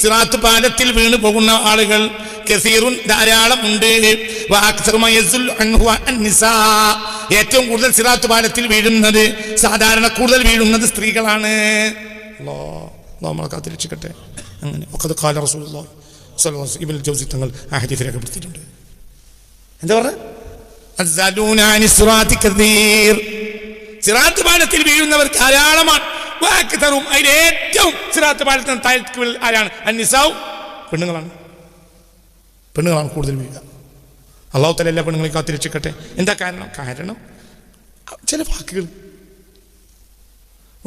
സിറാത്ത് പാലത്തിൽ വീണു പോകുന്ന ആളുകൾ കസീറുൻ ധാരാളം ഉണ്ട്. ഏറ്റവും കൂടുതൽ സിറാത്ത് പാലത്തിൽ വീഴുന്നത്, സാധാരണ കൂടുതൽ വീഴുന്നത് സ്ത്രീകളാണ്. കാത്തിരക്ഷിക്കട്ടെ. അങ്ങനെ ഖാല റസൂലുള്ളാഹി സ്വല്ലല്ലാഹു അലൈഹി വസല്ലം ഇബ്നുൽ ജൗസി തങ്ങൾ ആ ഹദീസ് രേഖപ്പെടുത്തിയിട്ടുണ്ട്. എന്താ പറഞ്ഞത്? സിറാത്ത് പാലത്തിൽ വീഴുന്നവർ ധാരാളമാണ്. അതിലേറ്റവും സിറാത്ത് പാലത്തിന് താഴ്ത്തുകൾ ആരാണ്? അന്നിസാഉ, പെണ്ണുങ്ങളാണ്. പെണ്ണുങ്ങളാണ് കൂടുതൽ വീഴുക. അല്ലാഹു തആല എല്ലാ പെണ്ണുങ്ങളെയും കാത്തിരക്ഷിക്കട്ടെ. എന്താ കാരണം? ചില വാക്കുകൾ,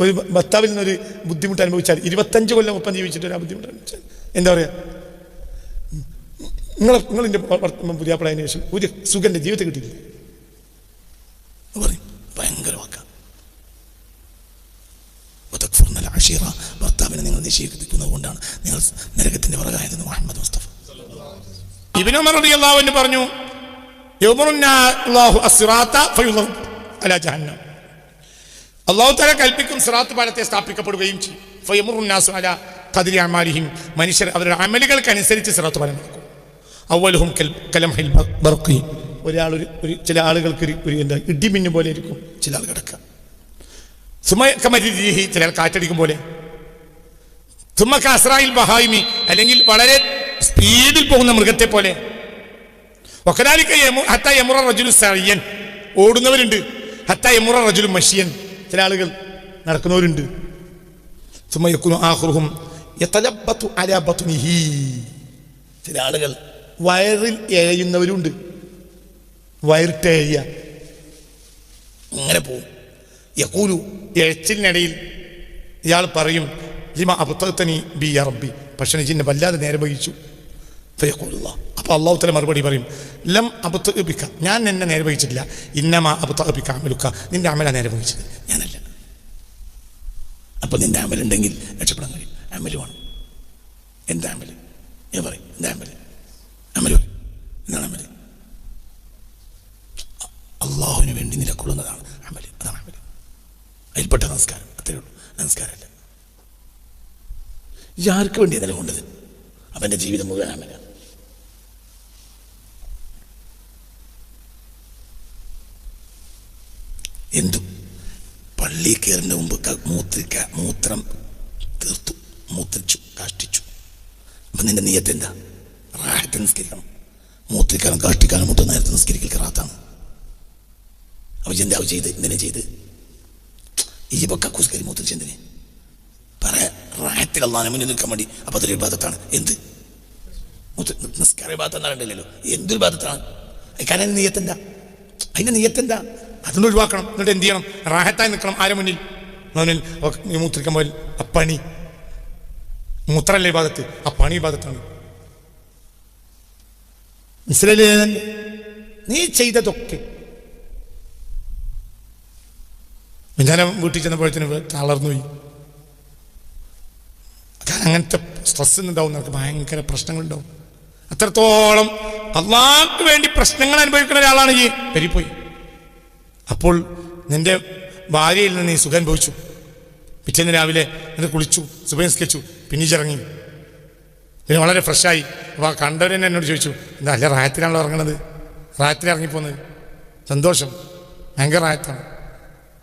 ഒരു ഭർത്താവിൽ നിന്നൊരു ബുദ്ധിമുട്ട് അനുഭവിച്ചാൽ 25 കൊല്ലം ഒപ്പം ജീവിച്ചിട്ട് ഒരു ബുദ്ധിമുട്ട് അനുഭവിച്ചാൽ എന്താ പറയുക? നിങ്ങളെൻ്റെ പുതിയാപ്പിളതിന് ശേഷം ഒരു സുഖൻ്റെ ജീവിതത്തെ കിട്ടിയില്ല പറയും. ഭയങ്കര വാക്കാണ്. ഭർത്താവിനെ നിങ്ങൾ നിഷേധിക്കുന്നത് കൊണ്ടാണ് നിങ്ങൾ നരകത്തിന്റെ പുറകായതെന്ന് മുഹമ്മദ് മുസ്തഫ. ഇബ്നു ഉമർ റളിയല്ലാഹു അൻഹു പറഞ്ഞു, അല്ലാഹു തആല കൽപ്പിക്കും സിറാത്ത് പാലത്തെ സ്ഥാപിക്കപ്പെടുകയും ചെയ്യും. മനുഷ്യർ അവരുടെ അമലുകൾക്കനുസരിച്ച് സിറാത്ത് പാലം നടക്കും. അവ്വലുഹും കലംഹിൽ ബർഖി, ചില ആളുകൾക്ക് ഒരു എന്താ ഇടിമിന്നു പോലെ ഇരിക്കും ചില ആൾ കിടക്കുക. സുമക്കമരിഹി, ചില കാറ്റടിക്കും പോലെ. സുമക്ക അസ്രായിൽ ബഹായിമി, അല്ലെങ്കിൽ വളരെ സ്പീഡിൽ പോകുന്ന മൃഗത്തെ പോലെ. വകദാലിക ഹത്ത യമുറ റജുലു സഅയ്യൻ, ഓടുന്നവരുണ്ട്. ഹത്ത യമുറ റജുലു മഷിയൻ, ചില ആളുകൾ നടക്കുന്നവരുണ്ട്. സുമ യകുനു ആഖിറുഹും യതലബ്ബതു അലാ ബത്നിഹി, ചില ആളുകൾ വയറിൽ എഴയുന്നവരുണ്ട്. വയറിട്ടേയ അങ്ങനെ പോവും. യഖൂലു, എഴച്ചിലിനിടയിൽ ഇയാൾ പറയും, ലിമ അബ്തഗ്തനി ബി യാ റബ്ബി, പക്ഷേ ജിന്നെ വല്ലാതെ നേരെ വഹിച്ചു. ഫയഖൂലുല്ലാഹ്, അപ്പോൾ അല്ലാഹു തആല മറുപടി പറയും, ലം അബ്തഗ് ബിക, ഞാൻ നിന്നെ നേരെ വഹിച്ചിട്ടില്ല. ഇന്നമാ അബ്തഗ് ബിക അമലുക, നിന്റെ അമല നേരെ വഹിച്ചത്, ഞാനല്ല. അപ്പോൾ നിന്റെ അമലുണ്ടെങ്കിൽ രക്ഷപ്പെടാൻ കഴിയും. അമല് വേണം. എന്താ അമല്? ഞാൻ പറയും, എന്താ അമല്? അമല് പറയും. എന്താണ് അമല്? അള്ളാഹുവിന് വേണ്ടി നിലകൊള്ളുന്നതാണ് അമല്. അതാണ് അമല്. അതിൽപ്പെട്ട നമസ്കാരം. അത്രയേ ഉള്ളൂ. നമസ്കാരമല്ല. ആർക്ക് വേണ്ടിയാണ് നിലകൊണ്ടത്? അവൻ്റെ ജീവിതം മുഴുവൻ അമല. എന്തു പള്ളി കയറുന്ന മുമ്പ് മൂത്രം തീർത്തു, മൂത്രിച്ചു, കാഷ്ടിച്ചു. അപ്പം നിന്റെ നിയ്യത്ത് എന്താ? റാഹത്ത് നിസ്കരിക്കണം. മൂത്രിക്കാനും കാഷ്ടിക്കാനും മുട്ട നേരത്തെ നിസ്കരിക്കൽ റാത്താണ്. അവ എന്താ ചെയ്ത്? എന്തിനെ ചെയ്ത്? ഈ കക്കൂസ്കരി മൂത്രിച്ചെന്തിനെ പറയാ? റാഹത്തിൽ അള്ളാഹിനെ മുന്നിൽ നിൽക്കാൻ വേണ്ടി. അപ്പം അതൊരു വിവാദത്താണ്. എന്ത് നിസ്കാര വിവാദം എന്നാലുണ്ടല്ലോ, എന്തൊരു വിവാദത്താണ്? കാരണം നീയത്തെന്താ? അതിൻ്റെ നീയത്തെന്താ? അതൊന്നും ഒഴിവാക്കണം. എന്നിട്ട് എന്ത് ചെയ്യണം? റാഹത്തായി നിൽക്കണം. ആരെ മുന്നിൽ? മൂത്രിക്കാൻ പോയാൽ അപ്പണി മൂത്രല്ലേ വിവാദത്ത്, ആ പണി വിവാദത്താണ്. മനസ്സിലായില്ലേ? നീ ചെയ്തതൊക്കെ. ഞാൻ വീട്ടിൽ ചെന്നപ്പോഴത്തേന് തളർന്നുപോയി. കാരണം അങ്ങനത്തെ സ്ട്രെസ് ഉണ്ടാവും, നമുക്ക് ഭയങ്കര പ്രശ്നങ്ങളുണ്ടാവും. അത്രത്തോളം അള്ളാഹ്ക്ക് വേണ്ടി പ്രശ്നങ്ങൾ അനുഭവിക്കുന്ന ഒരാളാണ് ഈ പെരിപ്പോയി. അപ്പോൾ നിന്റെ ഭാര്യയിൽ നിന്ന് നീ സുഖം അനുഭവിച്ചു. പിറ്റേന്ന് രാവിലെ നിന്നെ കുളിച്ചു, സുബഹിസ്കരിച്ചു, പിന്നീച്ചിറങ്ങി, പിന്നെ വളരെ ഫ്രഷായി. അപ്പോൾ കണ്ടവരെന്നെ എന്നോട് ചോദിച്ചു, എന്താ അല്ല റായത്തിലാണല്ലോ ഇറങ്ങണത്? റായത്തിൽ ഇറങ്ങിപ്പോന്നത് സന്തോഷം, ഭയങ്കര റായത്താണ്.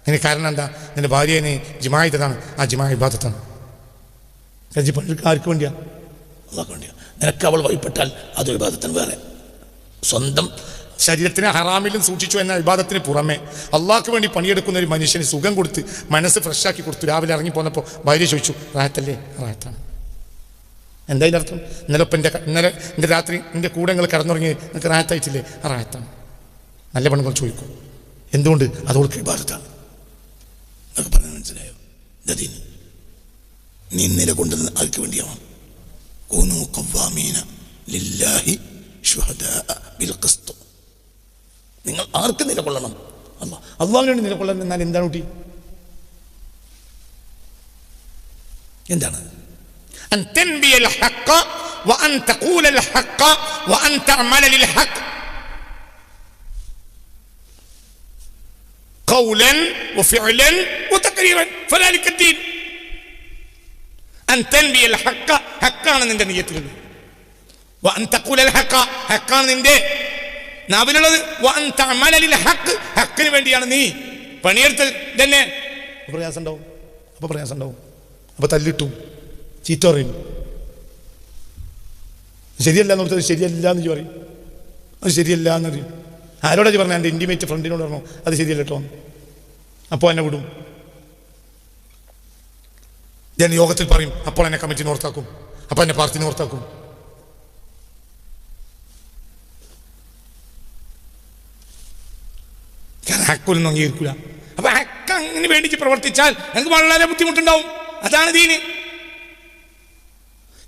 അതിന് കാരണം എന്താ? നിന്റെ ഭാര്യയെ നീ ജിമാ ചെയ്തതാണ്. ആ ജിമാ ഇബാദത്താണ്. ആർക്ക് വേണ്ടിയാ? അള്ളാഹ്ക്ക് വേണ്ടിയാ. നിനക്ക് അവൾ വഴിപ്പെട്ടാൽ അത് ഇബാദത്തിന് വേറെ. സ്വന്തം ശരീരത്തിനെ ഹറാമിലും സൂക്ഷിച്ചു എന്ന വിവാദത്തിന് പുറമെ അള്ളാഹ്ക്ക് വേണ്ടി പണിയെടുക്കുന്ന ഒരു മനുഷ്യന് സുഖം കൊടുത്ത് മനസ്സ് ഫ്രഷാക്കി കൊടുത്തു. രാവിലെ ഇറങ്ങിപ്പോന്നപ്പോൾ ഭാര്യ ചോദിച്ചു, റാഹത്തല്ലേ? റാഹത്താണ്. എന്തായാലും അർത്ഥം? ഇന്നലെ എൻ്റെ രാത്രി എൻ്റെ കൂടെ നിങ്ങൾ കിടന്നുറങ്ങി, നിങ്ങൾക്ക് റാഹത്തായിട്ടില്ലേ? റാഹത്താണ്. നല്ല പെണ്ണുങ്ങൾ ചോദിക്കും, എന്തുകൊണ്ട്? അതോൾക്ക് വിവാദത്താണ് എന്നൊക്കെ പറഞ്ഞാൽ മനസ്സിലായോ? ദീന് നീ നിലകൊണ്ടത് ആർക്ക് വേണ്ടിയാവാം? കൂനൂ ഖവ്വാമീന ലില്ലാഹി ശുഹദാഅ ബിൽ ഖിസ്ത്. നിങ്ങൾ ആർക്ക് നിലകൊള്ളണം? അള്ളാഹുവിന് വേണ്ടി നിലകൊള്ളണം. എന്നാൽ എന്താണ് കുട്ടി? എന്താണ്? അൻ തൻബിയൽ ഹഖ് വഅൻ തഖൂലൽ ഹഖ് വഅൻ തഅമല ലിൽ ഹഖ് ഖൗലൻ വഫിഅലൻ വതഖരീറൻ ഫദാലിക الدين. അൻ തൻബിയൽ ഹഖ, ഹഖാണ് നിന്റെ നിയ്യത്തിലുള്ളത്. വ അൻ തഖൂലൽ ഹഖ, ഹഖാണ് നിന്റെ നാവിലുള്ളത്. വ അൻ തഅമല ലിൽ ഹഖ്, ഹഖിന് വേണ്ടിയാണ് നീ പണിയെടുത്തത്. തന്നെ പ്രയാസം ഉണ്ടാവും, അപ്പൊ തല്ലിട്ടും ചീത്ത പറയും. ശരിയല്ല എന്ന് കൊടുത്തത് ശരിയല്ല എന്ന് പറയും, അത് ശരിയല്ല എന്നറിയും. ആരോടാ പറഞ്ഞാൽ എൻ്റെ ഇൻറ്റിമേറ്റ് ഫ്രണ്ടിനോട് പറഞ്ഞോ അത് ശരിയല്ല കേട്ടോ, അപ്പോൾ എന്നെ വിടും. ഞാൻ യോഗത്തിൽ പറയും, അപ്പോൾ എന്നെ കമ്മിറ്റിന് ഓർത്താക്കും, അപ്പോൾ എന്നെ പാർട്ടിനെ ഓർത്താക്കും. ഞാൻ ഹക്കൊന്നും അംഗീകരിക്കില്ല. അപ്പൊ ഹക്ക് അങ്ങനെ വേണ്ടിച്ച് പ്രവർത്തിച്ചാൽ എനിക്ക് വളരെ ബുദ്ധിമുട്ടുണ്ടാവും. അതാണ് ദീന്.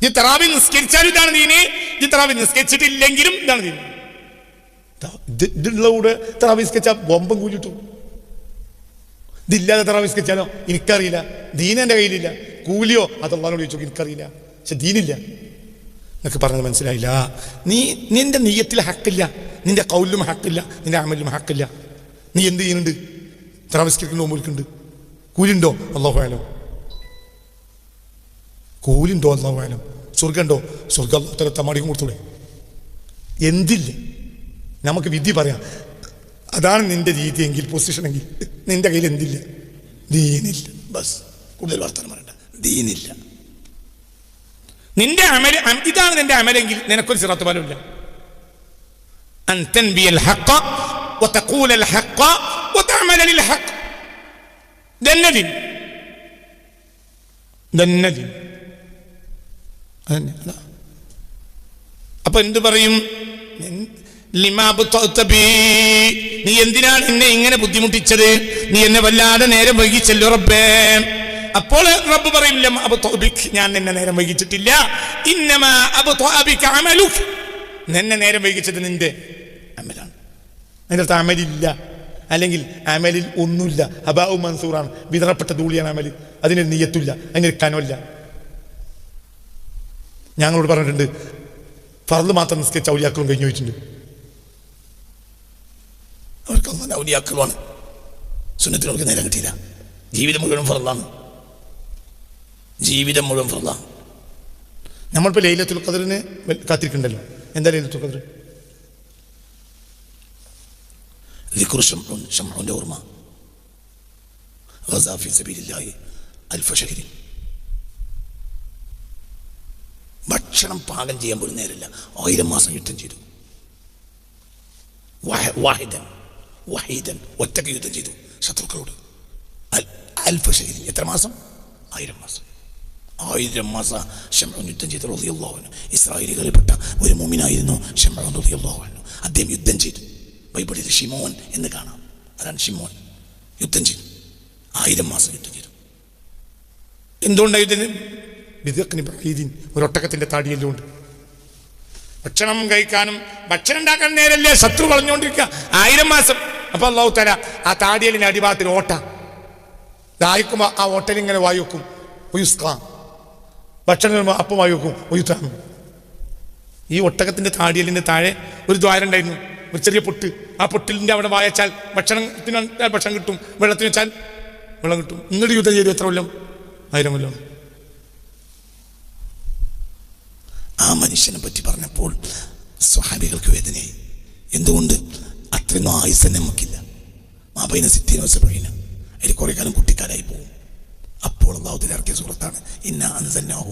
ഈ തറാവി നിസ്കരിച്ചാലും ഇതാണ് ദീന്, ഈ തറാവി നിസ്കരിച്ചിട്ടില്ലെങ്കിലും ഇതാണ് ദീന്. ഇതുള്ള കൂടെ തറാവി നിസ്കരിച്ചാൽ ബൊമ്പം കൂലിട്ടു. ഇതില്ലാതെ തറാവി നിസ്കരിച്ചാലോ എനിക്കറിയില്ല, ദീൻ എൻ്റെ കയ്യിലില്ല. കൂലിയോ അത് അള്ളാഹുവിനോട് ചോദിച്ചു, എനിക്കറിയില്ല. പക്ഷെ ദീനില്ല. എന്നൊക്കെ പറഞ്ഞത് മനസ്സിലായില്ല. നിന്റെ നിയ്യത്തിൽ ഹക്കില്ല, നിന്റെ കൗലിലും ഹക്കില്ല, നിന്റെ അമലിലും ഹക്കില്ല. നീ എന്ത് ചെയ്യുന്നുണ്ട്? തറാവി നിസ്കരിക്കുന്ന നോമ്പുണ്ട്, കൂലിണ്ടോ? അല്ലാഹു അഅലം. കൂലിണ്ടോ? അല്ലാഹു അഅലം. സ്വർഗമുണ്ടോ? സ്വർഗം അല്ലാഹു തമാടിക്കും കൊടുത്തൂടെ? എന്തില്ല? നമുക്ക് വിധി പറയാം. അതാണ് നിന്റെ രീതിയെങ്കിൽ, പൊസിഷനെങ്കിൽ നിന്റെ കയ്യിൽ എന്തില്ല? ദീനില്ല. ബസ്, കൂടുതൽ വർത്തമാനം പറയണ്ട. ദീനില്ല. നിന്റെ അമൽ ഇതാണ് നിന്റെ അമലെങ്കിൽ നിനക്കൊരു സിറാത്ത് പോലുമില്ല. അൻ തൻബിയൽ ഹഖ വതഖൂലൽ ഹഖ വതഅമല ലിൽ ഹഖ. ദന്നദീൻ അപ്പൊ എന്തു പറയും? നീ എന്തിനാണ് എന്നെ ഇങ്ങനെ ബുദ്ധിമുട്ടിച്ചത്? നീ എന്നെ വല്ലാതെ നേരം വൈകിച്ചല്ലോ റബ്ബേ. അപ്പോൾ റബ്ബ് പറയും, ഞാൻ നിന്നെ നേരം വൈകിച്ചിട്ടില്ല, ഇന്നമാ അബ്തഅ ബിക അമലുക്. നിന്നെ നേരം വൈകിച്ചത് നിന്റെ അമലാണ്. അതിൻ്റെ അടുത്ത് അമലില്ല, അല്ലെങ്കിൽ അമലിൽ ഒന്നുമില്ല. ഹബാഉ മൻസൂറാണ്, വിതറപ്പെട്ട ധൂളിയാണ് അമല്. അതിനൊരു നിയ്യത്തില്ല, അതിനൊരു കനമില്ല. ഞങ്ങളോട് പറഞ്ഞിട്ടുണ്ട്, ഫർള് മാത്രം നിസ്കരിച്ച ഔലിയാക്കളും കഴിഞ്ഞു പോയിട്ടുണ്ട്. അവർക്ക് അങ്ങനെ ഔലിയാക്കളുമാണ്. സുന്നത്തിനവർക്ക് നേരം കിട്ടിയില്ല. ജീവിതം മുഴുവൻ ഫർളാണ്, ജീവിതം മുഴുവൻ ഫർളാണ്. നമ്മളിപ്പോൾ ലൈലത്തുൽ ഖദ്റിന് കാത്തിരിക്കണ്ടല്ലോ. എന്താ ലൈലത്തുൽ ഖദ്ർ? ദിക്റു ശംഉന്റെ ഓർമ്മ. ഗസാ ഫീ സബീലില്ലാഹി അൽഫ ശഹരി. ഭക്ഷണം പാകം ചെയ്യാൻ പോലും നേരില്ല. 1000 മാസം യുദ്ധം ചെയ്തു. ഒറ്റക്ക് യുദ്ധം ചെയ്തു ശത്രുക്കളോട്. അൽഫ ശഹരി, എത്ര മാസം? 1000 മാസം. 1000 മാസം ശംഉൻ യുദ്ധം ചെയ്തു റളിയല്ലാഹു അൻഹു. ഇസ്രായേലികളിൽപ്പെട്ട ഒരു മുഅ്മിനായിരുന്നു ശംഉൻ റളിയല്ലാഹു അൻഹു. അദ്ദേഹം യുദ്ധം ചെയ്തു. ബൈബിളിൽ ഷിമോൻ എന്ന് കാണാം. അതാണ് ഷിമോൻ. യുദ്ധം ചെയ്തു, 1000 മാസം യുദ്ധം ചെയ്തു. എന്തുകൊണ്ടാണ് യുദ്ധം? ഒരൊട്ടകത്തിന്റെ താടിയെല്ലാം ഉണ്ട്. ഭക്ഷണം കഴിക്കാനും ഭക്ഷണം ഉണ്ടാക്കാൻ നേരല്ലേ, ശത്രു വളഞ്ഞുകൊണ്ടിരിക്കുക 1000 മാസം. അപ്പൊ അല്ലാഹു തആല ആ താടിയലിന്റെ അടിഭാഗത്തിൽ ഓട്ട ദാഹിക്കുമ്പോ ആ ഓട്ടലിങ്ങനെ വായു വെക്കും. ഭക്ഷണം കഴിയുമ്പോൾ അപ്പം വായു വെക്കും. ഈ ഒട്ടകത്തിന്റെ താടിയലിന്റെ താഴെ ഒരു ദ്വാരം ഉണ്ടായിരുന്നു, ഒരു ചെറിയ പൊട്ട്. ആ പൊട്ടിലിന്റെ അവിടെ വായച്ചാൽ ഭക്ഷണത്തിന് ഭക്ഷണം കിട്ടും, വെള്ളത്തിന് വെച്ചാൽ വെള്ളം കിട്ടും. ഇങ്ങോട്ട് യുദ്ധം ചെയ്തു എത്ര കൊല്ലം? 1000 കൊല്ലം. ആ മനുഷ്യനെ പറ്റി പറഞ്ഞപ്പോൾ സ്വഹാബികൾക്ക് വേദനയായി. എന്തുകൊണ്ട്? അത്രയൊന്നും ആയുസ് നമുക്കില്ല. മാബൈന 60 വസബഈന, അതിൽ കുറെ കാലം കുട്ടിക്കാലായി പോകും. അപ്പോൾ അല്ലാഹു തആല ഇറക്കിയ സൂറത്താണ് ഇന്നാ അൻസൽനാഹു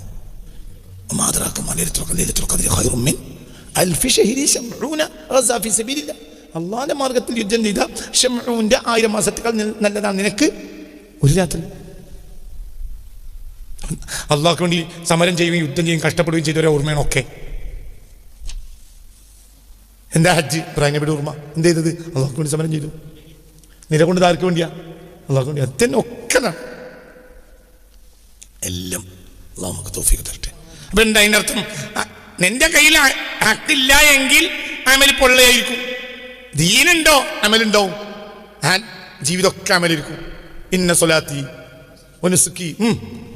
വമാ അദ്റാക മാ ലൈലത്തുൽ ഖദ്രി ഖൈറും മിൻ അൽഫി ശഹരി ശംഊന ഗസാ ഫീ സബീലില്ലാഹ്. അല്ലാഹുവിന്റെ മാർഗ്ഗത്തിൽ യുദ്ധം ചെയ്ത ശംഊന്റെ 1000 മാസത്തേക്കാൾ നല്ലതാണ് നിനക്ക് ഒരു രാത്രി. അള്ളാഹ്ക്ക് വേണ്ടി സമരം ചെയ്യുകയും യുദ്ധം ചെയ്യുകയും കഷ്ടപ്പെടുകയും ചെയ്തവരെ ഓർമ്മയാണ് ഒക്കെ. എന്താ ഹജ്ജ്? ഇബ്രാഹിം നബിയുടെ ഓർമ്മ. എന്ത് ചെയ്തത്? അള്ളാഹ്ക്ക് വേണ്ടി സമരം ചെയ്തു. നിലകൊണ്ട് ആർക്ക് വേണ്ടിയാ? അള്ളാഹ്ക്ക് വേണ്ടി. അത് തന്നെ ഒക്കെ എല്ലാം അള്ളാഹു നമുക്ക് തൗഫീഖ് തരട്ടെ. അപ്പൊ എന്താ അതിൻ്റെ അർത്ഥം? നിന്റെ കയ്യിൽ ഹക്കില്ല എങ്കിൽ അമൽ പൊള്ളയായിരിക്കും. ദീനുണ്ടോ അമലുണ്ടാവും. ജീവിതമൊക്കെ അമലിരിക്കും. ഇന്ന സ്വലാത്തി വനുസുക്കി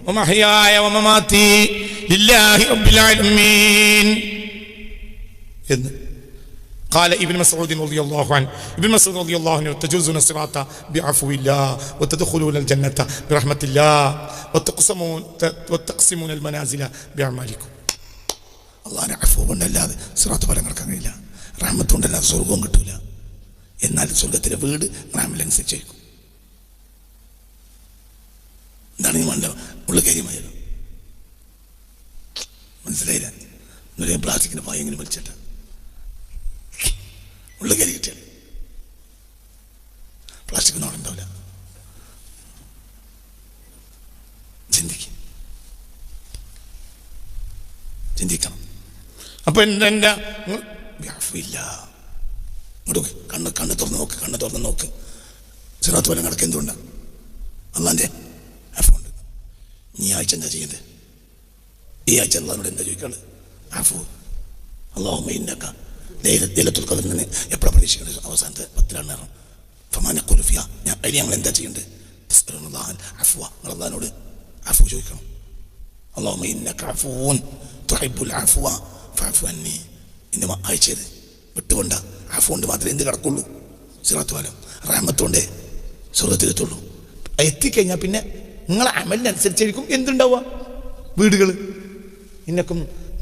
വമഹ്യായ വമമാതി ലില്ലാഹി റബ്ബിൽ ആലമീൻ എന്ന് قال ابن مسعود رضي الله عنه ابن مسعود رضي الله عنه تجوزون الصراط بعفو الله وتدخلون الجنة برحمة الله وتقسمون المنازل بأعمالكم. അള്ളാഹിനെ അഫ്വ കൊണ്ടല്ലാതെ സിറാത്ത് ഫലം കിടക്കാൻ കഴിയില്ല, റഹ്മത്ത് കൊണ്ടല്ലാതെ സ്വർഗവും കിട്ടൂല. എന്നാൽ സ്വർഗത്തിലെ വീട് റാമിലനുസരിച്ചായിരിക്കും. എന്താണ് ഈ മണ്ഡലം ഉള്ള കാര്യമായാലും മനസ്സിലായില്ല. എന്നൊരു പ്ലാസ്റ്റിക്കിൻ്റെ പായെങ്കിലും വലിച്ചിട്ട് ഉള്ള കരി കിട്ടിയാൽ പ്ലാസ്റ്റിക് ഒന്നും അവിടെ ഉണ്ടാവില്ല. ചിന്തിക്കണം. അപ്പൊ എന്താ ഇല്ല, കണ്ണ് തുറന്ന് നോക്ക്. സിറാത്ത് ഫലം കിടക്കുക എന്തുകൊണ്ടാണ്? അള്ളാന്റെ അഫുണ്ട്. ഈ ആഴ്ച എന്താ ചെയ്യേണ്ടത്? ഈ ആഴ്ച അള്ളാഹിനോട് എന്താ ചോദിക്കാണ്? അഫു അല്ലാഹുമ്മ ഇന്നക ലൈലത്തുൽ ഖദ്റിനെ എപ്പോഴാണ് പ്രതീക്ഷിക്കേണ്ടത്? അവസാനത്തെ 10 ഫമാനഖുലു ഫിഹാ. അതിന് ഞങ്ങൾ എന്താ ചെയ്യേണ്ടത്? തസ്അലുല്ലാഹൽ അഫ്വ. നിങ്ങൾ അള്ളാഹിനോട് അഫു ചോദിക്കണം. അല്ലാഹുമ്മ ഇന്നക അഫുവ്വുൻ തുഹിബ്ബുൽ അഫ്വ ഫഅഫു അന്നി. ഇന്ന് അയച്ചത് വിട്ടുകൊണ്ട അഫു കൊണ്ട് മാത്രമേ എന്ത് കിടക്കുള്ളൂ? സിറാത്ത് ഫലം റഹ്മത്തുകൊണ്ടേ സ്വർഗത്തിലെത്തുള്ളൂ. എത്തിക്കഴിഞ്ഞാൽ പിന്നെ നിങ്ങളെ അമലിനനുസരിച്ചായിരിക്കും എന്തുണ്ടാവുക? വീടുകൾ. ഇന്നക്കും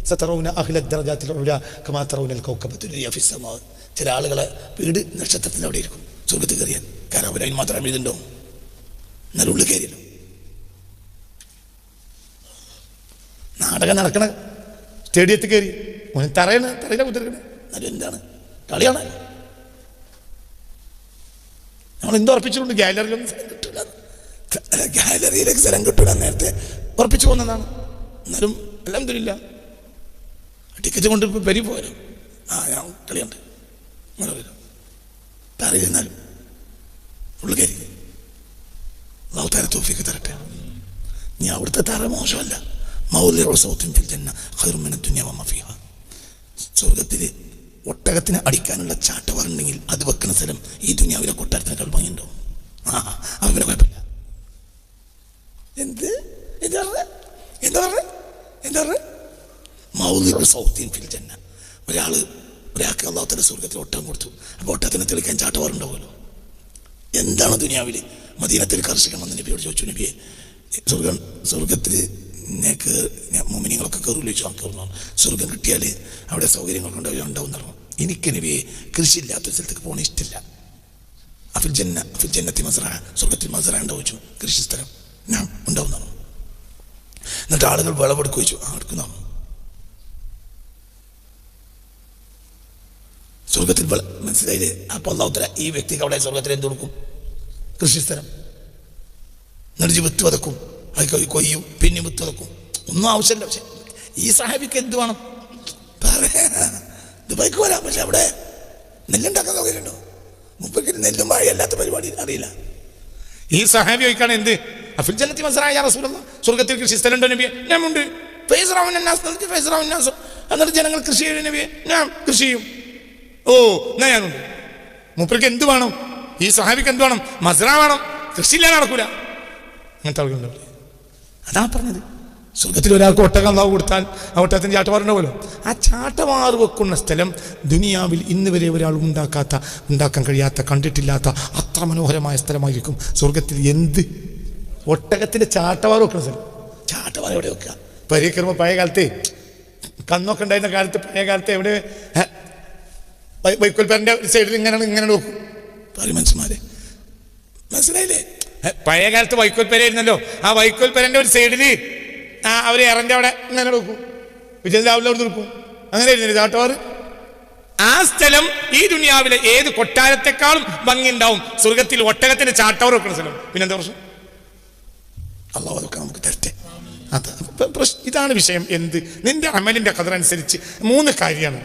സതറൗന അഹ്ല ദറജാത്തിൽ ഉല കമാ തറൗനൽ കൗകബ ദുനിയ ഫിസ് സമാ. ചില ആളുകളെ വീട് നക്ഷത്രത്തിൻ്റെ അവിടെ ഇരിക്കും സ്വർഗത്തിൽ കയറിയാൽ. കാരണം അവരതിന് മാത്രം എഴുതുണ്ടാവും, എന്നാലും ഉള്ളിൽ കയറിയല്ലോ. നാടകം നടക്കണ സ്റ്റേഡിയത്തിൽ കയറി തറയിലെ കുത്തിരിക്കണേ, എന്നാലും എന്താണ് കളിയാണ്. നമ്മൾ എന്ത് ഉറപ്പിച്ചിട്ടുണ്ട്? ഗാലറിയിലൊന്നും സ്ഥലം കിട്ടൂല, ഗാലറിയിലേക്ക് സ്ഥലം കിട്ടൂല നേരത്തെ ഉറപ്പിച്ചു പോകുന്നതാണ്. എന്നാലും അൽഹംദുലില്ലാ ടിക്കറ്റ് കൊണ്ട് ഇപ്പോൾ പെരി പോയാലും ഞാൻ കളിയുണ്ട് അങ്ങനെ വരും. തറയിരുന്നാലും ഉള്ളു കയറി അല്ലാഹു തആല തൗഫീഖ് തരട്ടെ. ഞാൻ അവിടുത്തെ തറ മോശമല്ല. മൗലിഉ സൗത്തിൻ ഫിൽ ജന്ന ഖൈറുൻ മിനദ് ദുനിയ വമാ ഫീഹാ. സ്വർഗത്തിൽ ഒട്ടകത്തിന് അടിക്കാനുള്ള ചാട്ടവാറുണ്ടെങ്കിൽ അത് വെക്കുന്ന സ്ഥലം ഈ ദുനിയാവിലെ കൊട്ടാരത്തിനേക്കാൾ ഭംഗിയുണ്ടാവും. അവന് കുഴപ്പമില്ല. എന്താ മൗലിഉ സൗത്തിൻ ഫിൽ ജന്ന. ഒരാൾക്ക് അല്ലാഹു തആല സ്വർഗത്തിൽ ഒട്ടകം കൊടുത്തു. അപ്പോൾ ഒട്ടകത്തിനെ തെളിക്കാൻ ചാട്ടവാറുണ്ടാവുമല്ലോ. എന്താണ് ദുനിയാവിൽ? മദീനത്തിൽ കർഷകൻ വന്ന് നബിയോട് ചോദിച്ചു, നബിയെ സ്വർഗത്തിൽ മോമിനികളൊക്കെ കയറില്ല? ചോദിച്ചു. സ്വർഗം കിട്ടിയാൽ അവിടെ സൗകര്യങ്ങളൊക്കെ ഉണ്ടാവും പറഞ്ഞു. എനിക്ക് നബിയെ കൃഷിയില്ലാത്തൊരു സ്ഥലത്തേക്ക് പോകണ ഇഷ്ടമില്ല. അഫിൽ ജന്നത്തി മസ്റ, സ്വർഗത്തിൽ മസ്റ ഉണ്ടാവും ചോദിച്ചു. കൃഷി സ്ഥലം ഞാൻ ഉണ്ടാവുന്നതാണ്. എന്നിട്ട് ആളുകൾ വിളവെടുക്കുക ചോദിച്ചു. എടുക്കുന്നതാണ് സ്വർഗത്തിൽ മനസ്സിലായില്ലേ? അപ്പോൾ അല്ലാഹു തആല ഈ വ്യക്തിക്ക് അവിടെ സ്വർഗത്തിൽ എന്ത് കൊടുക്കും? കൃഷിസ്ഥലം. എന്നിട്ട് വിത്ത് വതക്കും, അത് കൊയ്യും, പിന്നെ വിത്ത് വതക്കും. ഒന്നും ആവശ്യമില്ല. പക്ഷെ ഈ സഹാബിക്ക് എന്ത് വേണം? ദുബായിക്ക് വരാം, പക്ഷെ അവിടെ നെല്ലുണ്ടാക്കാൻ സൗകര്യമുണ്ടോ? മുപ്പക്ക് നെല്ലും വാഴയല്ലാത്ത പരിപാടി അറിയില്ല. ഈ സഹാബി ചോദിക്കാണ് എന്ത്? അഫിൽ ജന്നത്തി മസ്റ യാ റസൂലല്ലാഹ്, സ്വർഗത്തിൽ കൃഷിസ്ഥലം ഉണ്ടോ നബിയെ? ഞാൻ ഉണ്ട്. എന്നിട്ട് ജനങ്ങൾ കൃഷി ചെയ്യും നബിയെ? ഞാൻ കൃഷി ചെയ്യും. ഓ എന്നാ ഞാനുണ്ട്. മൂപ്പർക്ക് എന്ത് വേണം? ഈ സഹാബിക്ക് എന്ത് വേണം? മസ്റ വേണം. കൃഷിയില്ലാതെ നടക്കൂല. അങ്ങനത്തെ ആളുകളുണ്ടാവില്ലേ? അതാ പറഞ്ഞത്. സ്വർഗത്തിൽ ഒരാൾക്ക് ഒട്ടകം അല്ലാഹു കൊടുത്താൽ ആ ഒട്ടകത്തിന് ചാട്ടവാറുണ്ടാവുമല്ലോ. ആ ചാട്ടവാറ് വെക്കുന്ന സ്ഥലം ദുനിയാവിൽ ഇന്ന് വരെ ഒരാൾ ഉണ്ടാക്കാൻ കഴിയാത്ത, കണ്ടിട്ടില്ലാത്ത അത്ര മനോഹരമായ സ്ഥലമായിരിക്കും സ്വർഗത്തിൽ. എന്ത്? ഒട്ടകത്തിന്റെ ചാട്ടവാറ് വെക്കുന്ന സ്ഥലം. ചാട്ടവാറ് എവിടെ വെക്കുക? പരീ കയറുമ്പോൾ പഴയ കാലത്തെ കന്നൊക്കെ ഉണ്ടായിരുന്ന കാലത്ത്, പഴയ കാലത്ത് എവിടെ വൈക്കോൽപ്പരൻ്റെ സൈഡിൽ ഇങ്ങനെ നോക്കും. പറയും മനുഷ്യന്മാരെ, മനസ്സിലായില്ലേ? പഴയ കാലത്ത് വൈക്കോൽപ്പരയായിരുന്നല്ലോ. ആ വൈക്കോൽപ്പരൻ്റെ ഒരു സൈഡിൽ അവർ ഇറൻ്റെ അവിടെ ഇങ്ങനെ നോക്കും. വിജയൻ രാവിലെ അവിടെ നിൽക്കും. അങ്ങനെ ആയിരുന്നില്ല ചാട്ടവാറ്. ആ സ്ഥലം ഈ ദുനിയാവിലെ ഏത് കൊട്ടാരത്തെക്കാളും ഭംഗി ഉണ്ടാവും സ്വർഗത്തിൽ ഒട്ടകത്തിന്റെ ചാട്ടവാറ് വെക്കുന്ന സ്ഥലം. പിന്നെന്താ പ്രശ്നം? അല്ലാഹു അതൊക്കെ നമുക്ക് തരട്ടെ. ഇതാണ് വിഷയം. എന്ത്? നിന്റെ അമലിന്റെ ഖദർ അനുസരിച്ച് 3 കാര്യമാണ്.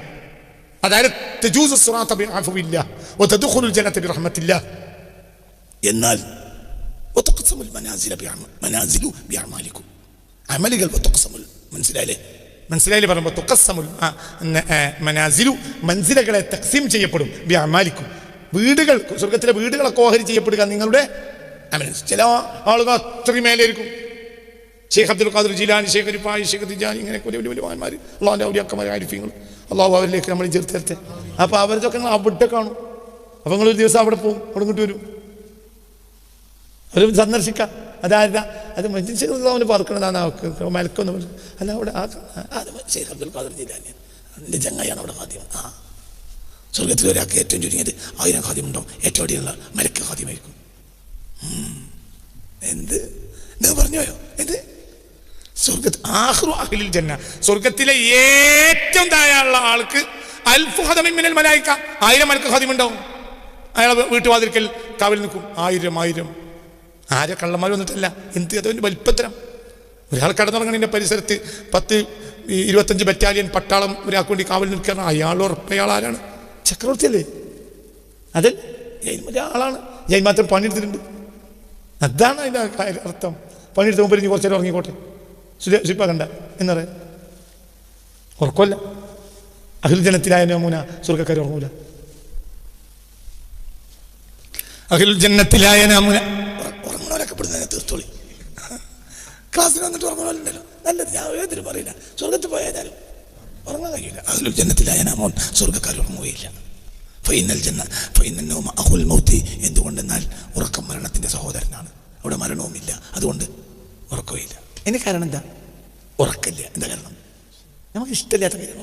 അതായത് തജൂസു സിറാത്ത ബിഅഫ്വില്ലാഹ് വതദ്ഖുലുൽ ജന്നത ബിറഹ്മത്തില്ലാഹ്. എന്നാൽ വതഖസമുൽ മനാസിലു ബിഅഅമാലിക്കും. അമലുകൾ മനസ്സിലായില്ലേ പറയുമ്പോൾ തുഖസമുൽ മനാസിലു, മൻസിലകളെ തഖ്സീം ചെയ്യപ്പെടും ബിഅഅമാലിക്കും. വീടുകൾ, സ്വർഗത്തിലെ വീടുകളൊക്കെ ഓഹരി ചെയ്യപ്പെടുക നിങ്ങളുടെ അമൽ. ചില ആളുകൾ അത്രയും മേലെയിരിക്കും, ഷെയ്ഖ് അബ്ദുൽ ഖാദിർ ജീലാനി, ഷെയ്ഖ് റിഫായി, ഷെയ്ഖ് തിജാനി, ഇങ്ങനെ വലിയ വലിയ മഹാന്മാർ, അള്ളാഹുവിൻ്റെ ഔലിയാക്കന്മാർ, ആരിഫീങ്ങൾ, അള്ളാഹു അവരിലേക്ക് നമ്മൾ ചേർത്ത് തരട്ടെ. അപ്പോൾ അവരതൊക്കെ നിങ്ങൾ അവിടെ കാണും. അപ്പോൾ നിങ്ങളൊരു ദിവസം അവിടെ പോകും, അവിടെ ഇങ്ങോട്ട് വരും, അവർ സന്ദർശിക്കാം. അതായത് അത് മനുഷ്യന് പറക്കണതാണ്, മലക്കൊന്നും അല്ല. അവിടെ അത് ഷെയ്ഖ് അബ്ദുൽ ഖാദിർ ജീലാനി എൻ്റെ ചങ്ങായാണ് അവിടെ ഖാദിം. സ്വർഗത്തിൽ ഒരാൾക്ക് ഏറ്റവും ചുരുങ്ങിയത് 1000 ഖാദിം ഉണ്ടാവും. ഏറ്റവും അടിയുള്ള മലക്ക് ഖാദിമായിരിക്കും. എന്ത് പറഞ്ഞോയോ? എന്ത് ആഖിറുൽ ജന്ന, സ്വർഗത്തിലെ ഏറ്റവും താഴെയുള്ള ആൾക്ക് അൽഫു ഖദമിൻ മിനൽ മലായിക, 1000 മലക്ക് ഖാദിം ഉണ്ടാവും. അയാളെ വീട്ടുവാതിൽക്കൽ കാവൽ നിൽക്കും. 1000 ആരെ കള്ളന്മാർ വന്നിട്ടല്ല. എന്ത് അതിൻ്റെ വലിപ്പത്തരം! ഒരാൾ കടന്നുറങ്ങണതിൻ്റെ പരിസരത്ത് 10-25 ബറ്റാലിയൻ പട്ടാളം ഒരാൾക്ക് വേണ്ടി കാവൽ നിൽക്കുകയാണ്. അയാൾ ഉറപ്പയാൾ ആരാണ്? ചക്രവർത്തിയല്ലേ? അതെ, ഒരാളാണ്. ഞാൻ മാത്രം പണിയെടുത്തിട്ടുണ്ട്. അതാണ് അതിൻ്റെ അർത്ഥം. പണിയെടുത്ത് മുമ്പ് ഇനി കുറച്ചേരം ഉറങ്ങിക്കോട്ടെ, ശിപ്പാക്കണ്ട എന്നറിയാം. ഉറക്കമല്ല. അഖിൽ ജന്നത്തിലായ മൂന സ്വർഗ്ഗക്കാർ ഉറങ്ങൂല. അഖിൽ ജന്നത്തിലായ നാമുന ഉറങ്ങണവരൊക്കെ പെടുന്ന തീർത്തോളി. ക്ലാസ്സിൽ വന്നിട്ട് ഉറങ്ങണമല്ലോ, നല്ലത്. ഞാൻ ഏതൊരു പറയില്ല, സ്വർഗത്തിൽ പോയാലും ഉറങ്ങാൻ കഴിയില്ല. അഖിൽ ജന്നത്തിലായ നാമോൻ സ്വർഗ്ഗക്കാർ ഉറങ്ങുകയില്ല. എന്തുകൊണ്ടെന്നാൽ ഉറക്കം മരണത്തിൻ്റെ സഹോദരനാണ്. അവിടെ മരണവുമില്ല, അതുകൊണ്ട് ഉറക്കമില്ല. അതിന് കാരണം എന്താ? ഉറക്കമില്ല. എന്താ കാരണം? നമുക്ക് ഇഷ്ടമില്ലാത്ത കാര്യം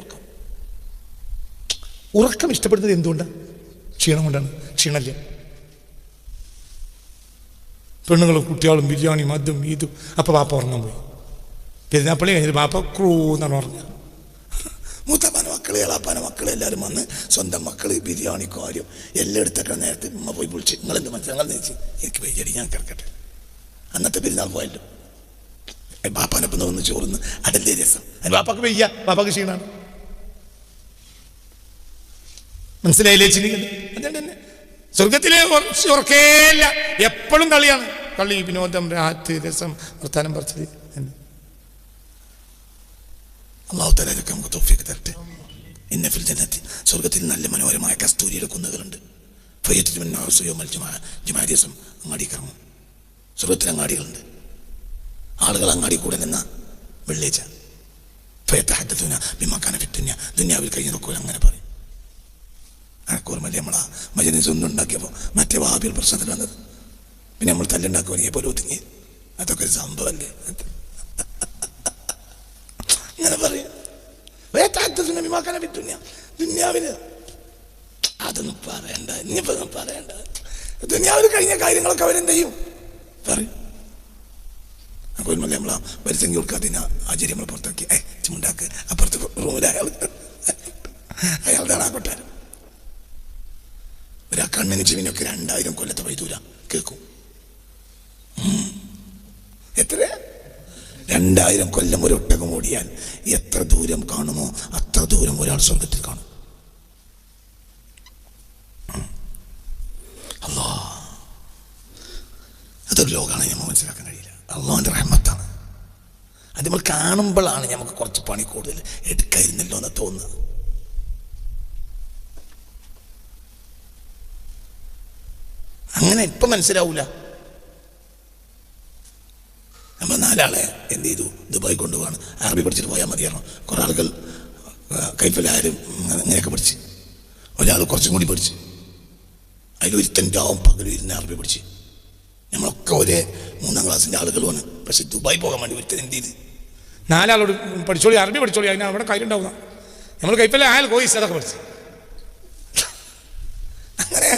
ഉറക്കം ഇഷ്ടപ്പെടുന്നത് എന്തുകൊണ്ടാണ്? ക്ഷീണം കൊണ്ടാണ്. ക്ഷീണമില്ല. പെണ്ണുങ്ങളും കുട്ടികളും ബിരിയാണി മദ്യം ഇതും. അപ്പോൾ ബാപ്പ ഉറങ്ങാൻ പോയി. പെരുന്നാപ്പള്ളി കഴിഞ്ഞിട്ട് ബാപ്പ ക്രൂ എന്നാണ് ഉറങ്ങുക. മൂത്തപ്പാന മക്കൾ, ഇളാപ്പാന മക്കൾ എല്ലാവരും വന്ന് സ്വന്തം മക്കൾ ബിരിയാണി കാര്യം എല്ലാം എടുത്തിട്ട് നേരത്തെ ഉമ്മ പോയി വിളിച്ച്, നിങ്ങളെന്ത് മനസ്സിലാങ്ങൾ വെച്ച് എനിക്ക് വൈകി ഞാൻ കിടക്കട്ടെ. അന്നത്തെ പെരുന്നാൾ പോയല്ലോ. ബാപ്പാനൊപ്പം വന്ന് ചോറുന്ന് അതല്ലേ രസം. അതിന് ബാപ്പാക്ക് വയ്യ, ബാപ്പാക്ക് ക്ഷീണാണ്. മനസ്സിലായില്ലേ? ചിന്തിക്കുന്നത് അതുകൊണ്ട് തന്നെ സ്വർഗത്തിലെ ഉറക്കേല്ല, എപ്പോഴും കളിയാണ്. കളി, വിനോദം, രാത്ത്, രസം, വർത്താനം പറച്ചത്. അള്ളാഹു തആല ഇതൊക്കെ നമുക്ക് തൗഫീഖ് തരട്ടെ. ഇന്ന ഫിൽ ജന്നത്തി, സ്വർഗത്തിൽ നല്ല മനോഹരമായ കസ്തൂരിയുടെ കുന്നുകളുണ്ട്. ജുമാ ദിവസം അങ്ങാടി കറങ്ങും. സ്വർഗത്തിൽ അങ്ങാടികളുണ്ട്. ആളുകൾ അങ്ങാടി കൂടെ നിന്ന വെള്ളിയാഴ്ച ഫയത്തഹദ്ദഥൂന ബിമാ കാന ഫിദ്ദുനിയ, ദുനിയാവിൽ കഴിഞ്ഞതൊക്കെ അങ്ങനെ പറയും. അനക്കോർമ്മല്ലേ നമ്മളാ മജ്‌ലിസ് ഒന്നും ഉണ്ടാക്കിയപ്പോൾ മറ്റേ വഹാബികൾ പ്രശ്നത്തിൽ വന്നത്. പിന്നെ നമ്മൾ തല്ലുണ്ടാക്കുക നീ പോലെ ഒതുങ്ങി. അതൊക്കെ ഒരു സംഭവമല്ലേ? ഇങ്ങനെ പറയും. ദുനിയാവില് അതൊന്നും പറയണ്ട, ഇനിയിപ്പോ പറയണ്ട. ദുനിയാവിൽ കഴിഞ്ഞ കാര്യങ്ങളൊക്കെ അവരെന്ത് ചെയ്യും പറയും. അപ്പോൾ നമ്മളാ പരിസംഖ്യ കൊടുക്കാതിന് ആചാര്യം നമ്മൾ പുറത്താക്കി ചുണ്ടാക്ക് അപ്പുറത്ത് റൂമിൽ അയാളുടെ ആ കൊട്ടാരം. ഒരാ കണ്ണിന് ചെവിനൊക്കെ 2000 കൊല്ലത്തെ വൈദൂര കേൾക്കും. എത്ര? 2000 കൊല്ലം ഒരു ഒട്ടകം ഓടിയാൽ എത്ര ദൂരം കാണുമോ അത്ര ദൂരം ഒരാൾ സ്വർഗത്തിൽ കാണും. അല്ലാ, അതൊരു ലോകമാണ് നമുക്ക് മനസ്സിലാക്കാൻ കഴിയില്ല. അള്ളാഹുവിൻ്റെ റഹ്മത്താണ്. അത് നമ്മൾ കാണുമ്പോഴാണ് നമുക്ക് കുറച്ച് പണി കൂടുതൽ എടുക്കായിരുന്നല്ലോ എന്ന് തോന്നുന്നത്. അങ്ങനെ ഇപ്പം മനസ്സിലാവൂല. നമ്മൾ 4 ആളെ എന്ത് ചെയ്തു? ദുബായ് കൊണ്ടുപോകാണ്. അറബി പഠിച്ചിട്ട് പോയാൽ മതിയായിരുന്നു. കുറേ ആളുകൾ കൈഫലായാലും അങ്ങനെയൊക്കെ പഠിച്ച്, ഒരാൾ കുറച്ചും കൂടി പഠിച്ച്, അതിലൊരുത്തൻ രാവും പകലും ഇരുന്ന് അറബി പഠിച്ച്. നമ്മളൊക്കെ ഒരേ 3ാം ക്ലാസ്സിൻ്റെ ആളുകളുമാണ്. പക്ഷെ ദുബായ് പോകാൻ വേണ്ടി ഒരുത്തൻ എന്ത് ചെയ്ത് 4 ആളോട് പഠിച്ചോളി, അറബി പഠിച്ചോളി, അതിന് അവിടെ കാര്യമുണ്ടാവുക. നമ്മൾ കൈഫല അയാൾ കോയിസ് അതൊക്കെ പഠിച്ച്. അങ്ങനെ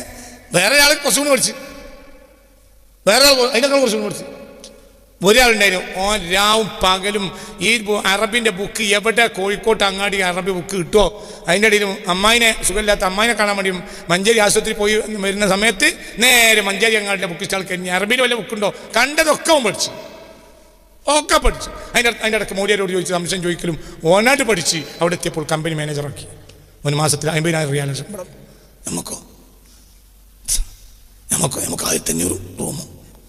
വേറെ ആൾ കുറച്ചുകൂടി പഠിച്ച്, വേറെ ആൾ അതിനേക്കാൾ കുറച്ചുകൂടി പഠിച്ച്. ഒരാളുണ്ടായിരുന്നു, ഓൻ രാവും പകലും ഈ അറബിൻ്റെ ബുക്ക് എവിടെ കോഴിക്കോട്ട് അങ്ങാടി അറബി ബുക്ക് കിട്ടുമോ അതിൻ്റെ ഇടയിലും അമ്മായിനെ സുഖമില്ലാത്ത അമ്മായിനെ കാണാൻ വേണ്ടിയും മഞ്ചേരി ആശുപത്രി പോയി വരുന്ന സമയത്ത് നേരെ മഞ്ചേരി അങ്ങാടിൻ്റെ ബുക്ക് സ്റ്റാൾ കഴിഞ്ഞ് അറബിയിൽ വല്ല ബുക്കുണ്ടോ കണ്ടതൊക്കെ ഓൻ പഠിച്ചു, ഒക്കെ പഠിച്ചു. അതിൻ്റെ ഇടയ്ക്ക് മോഡിയാരോട് ചോദിച്ചു, സംശയം ചോദിക്കലും ഓനായിട്ട് പഠിച്ച് അവിടെ എത്തിയപ്പോൾ കമ്പനി മാനേജറാക്കി. 1 മാസത്തിൽ 50,000 റിയാൽ ശമ്പളം. നമുക്ക് 1500 റൂമും.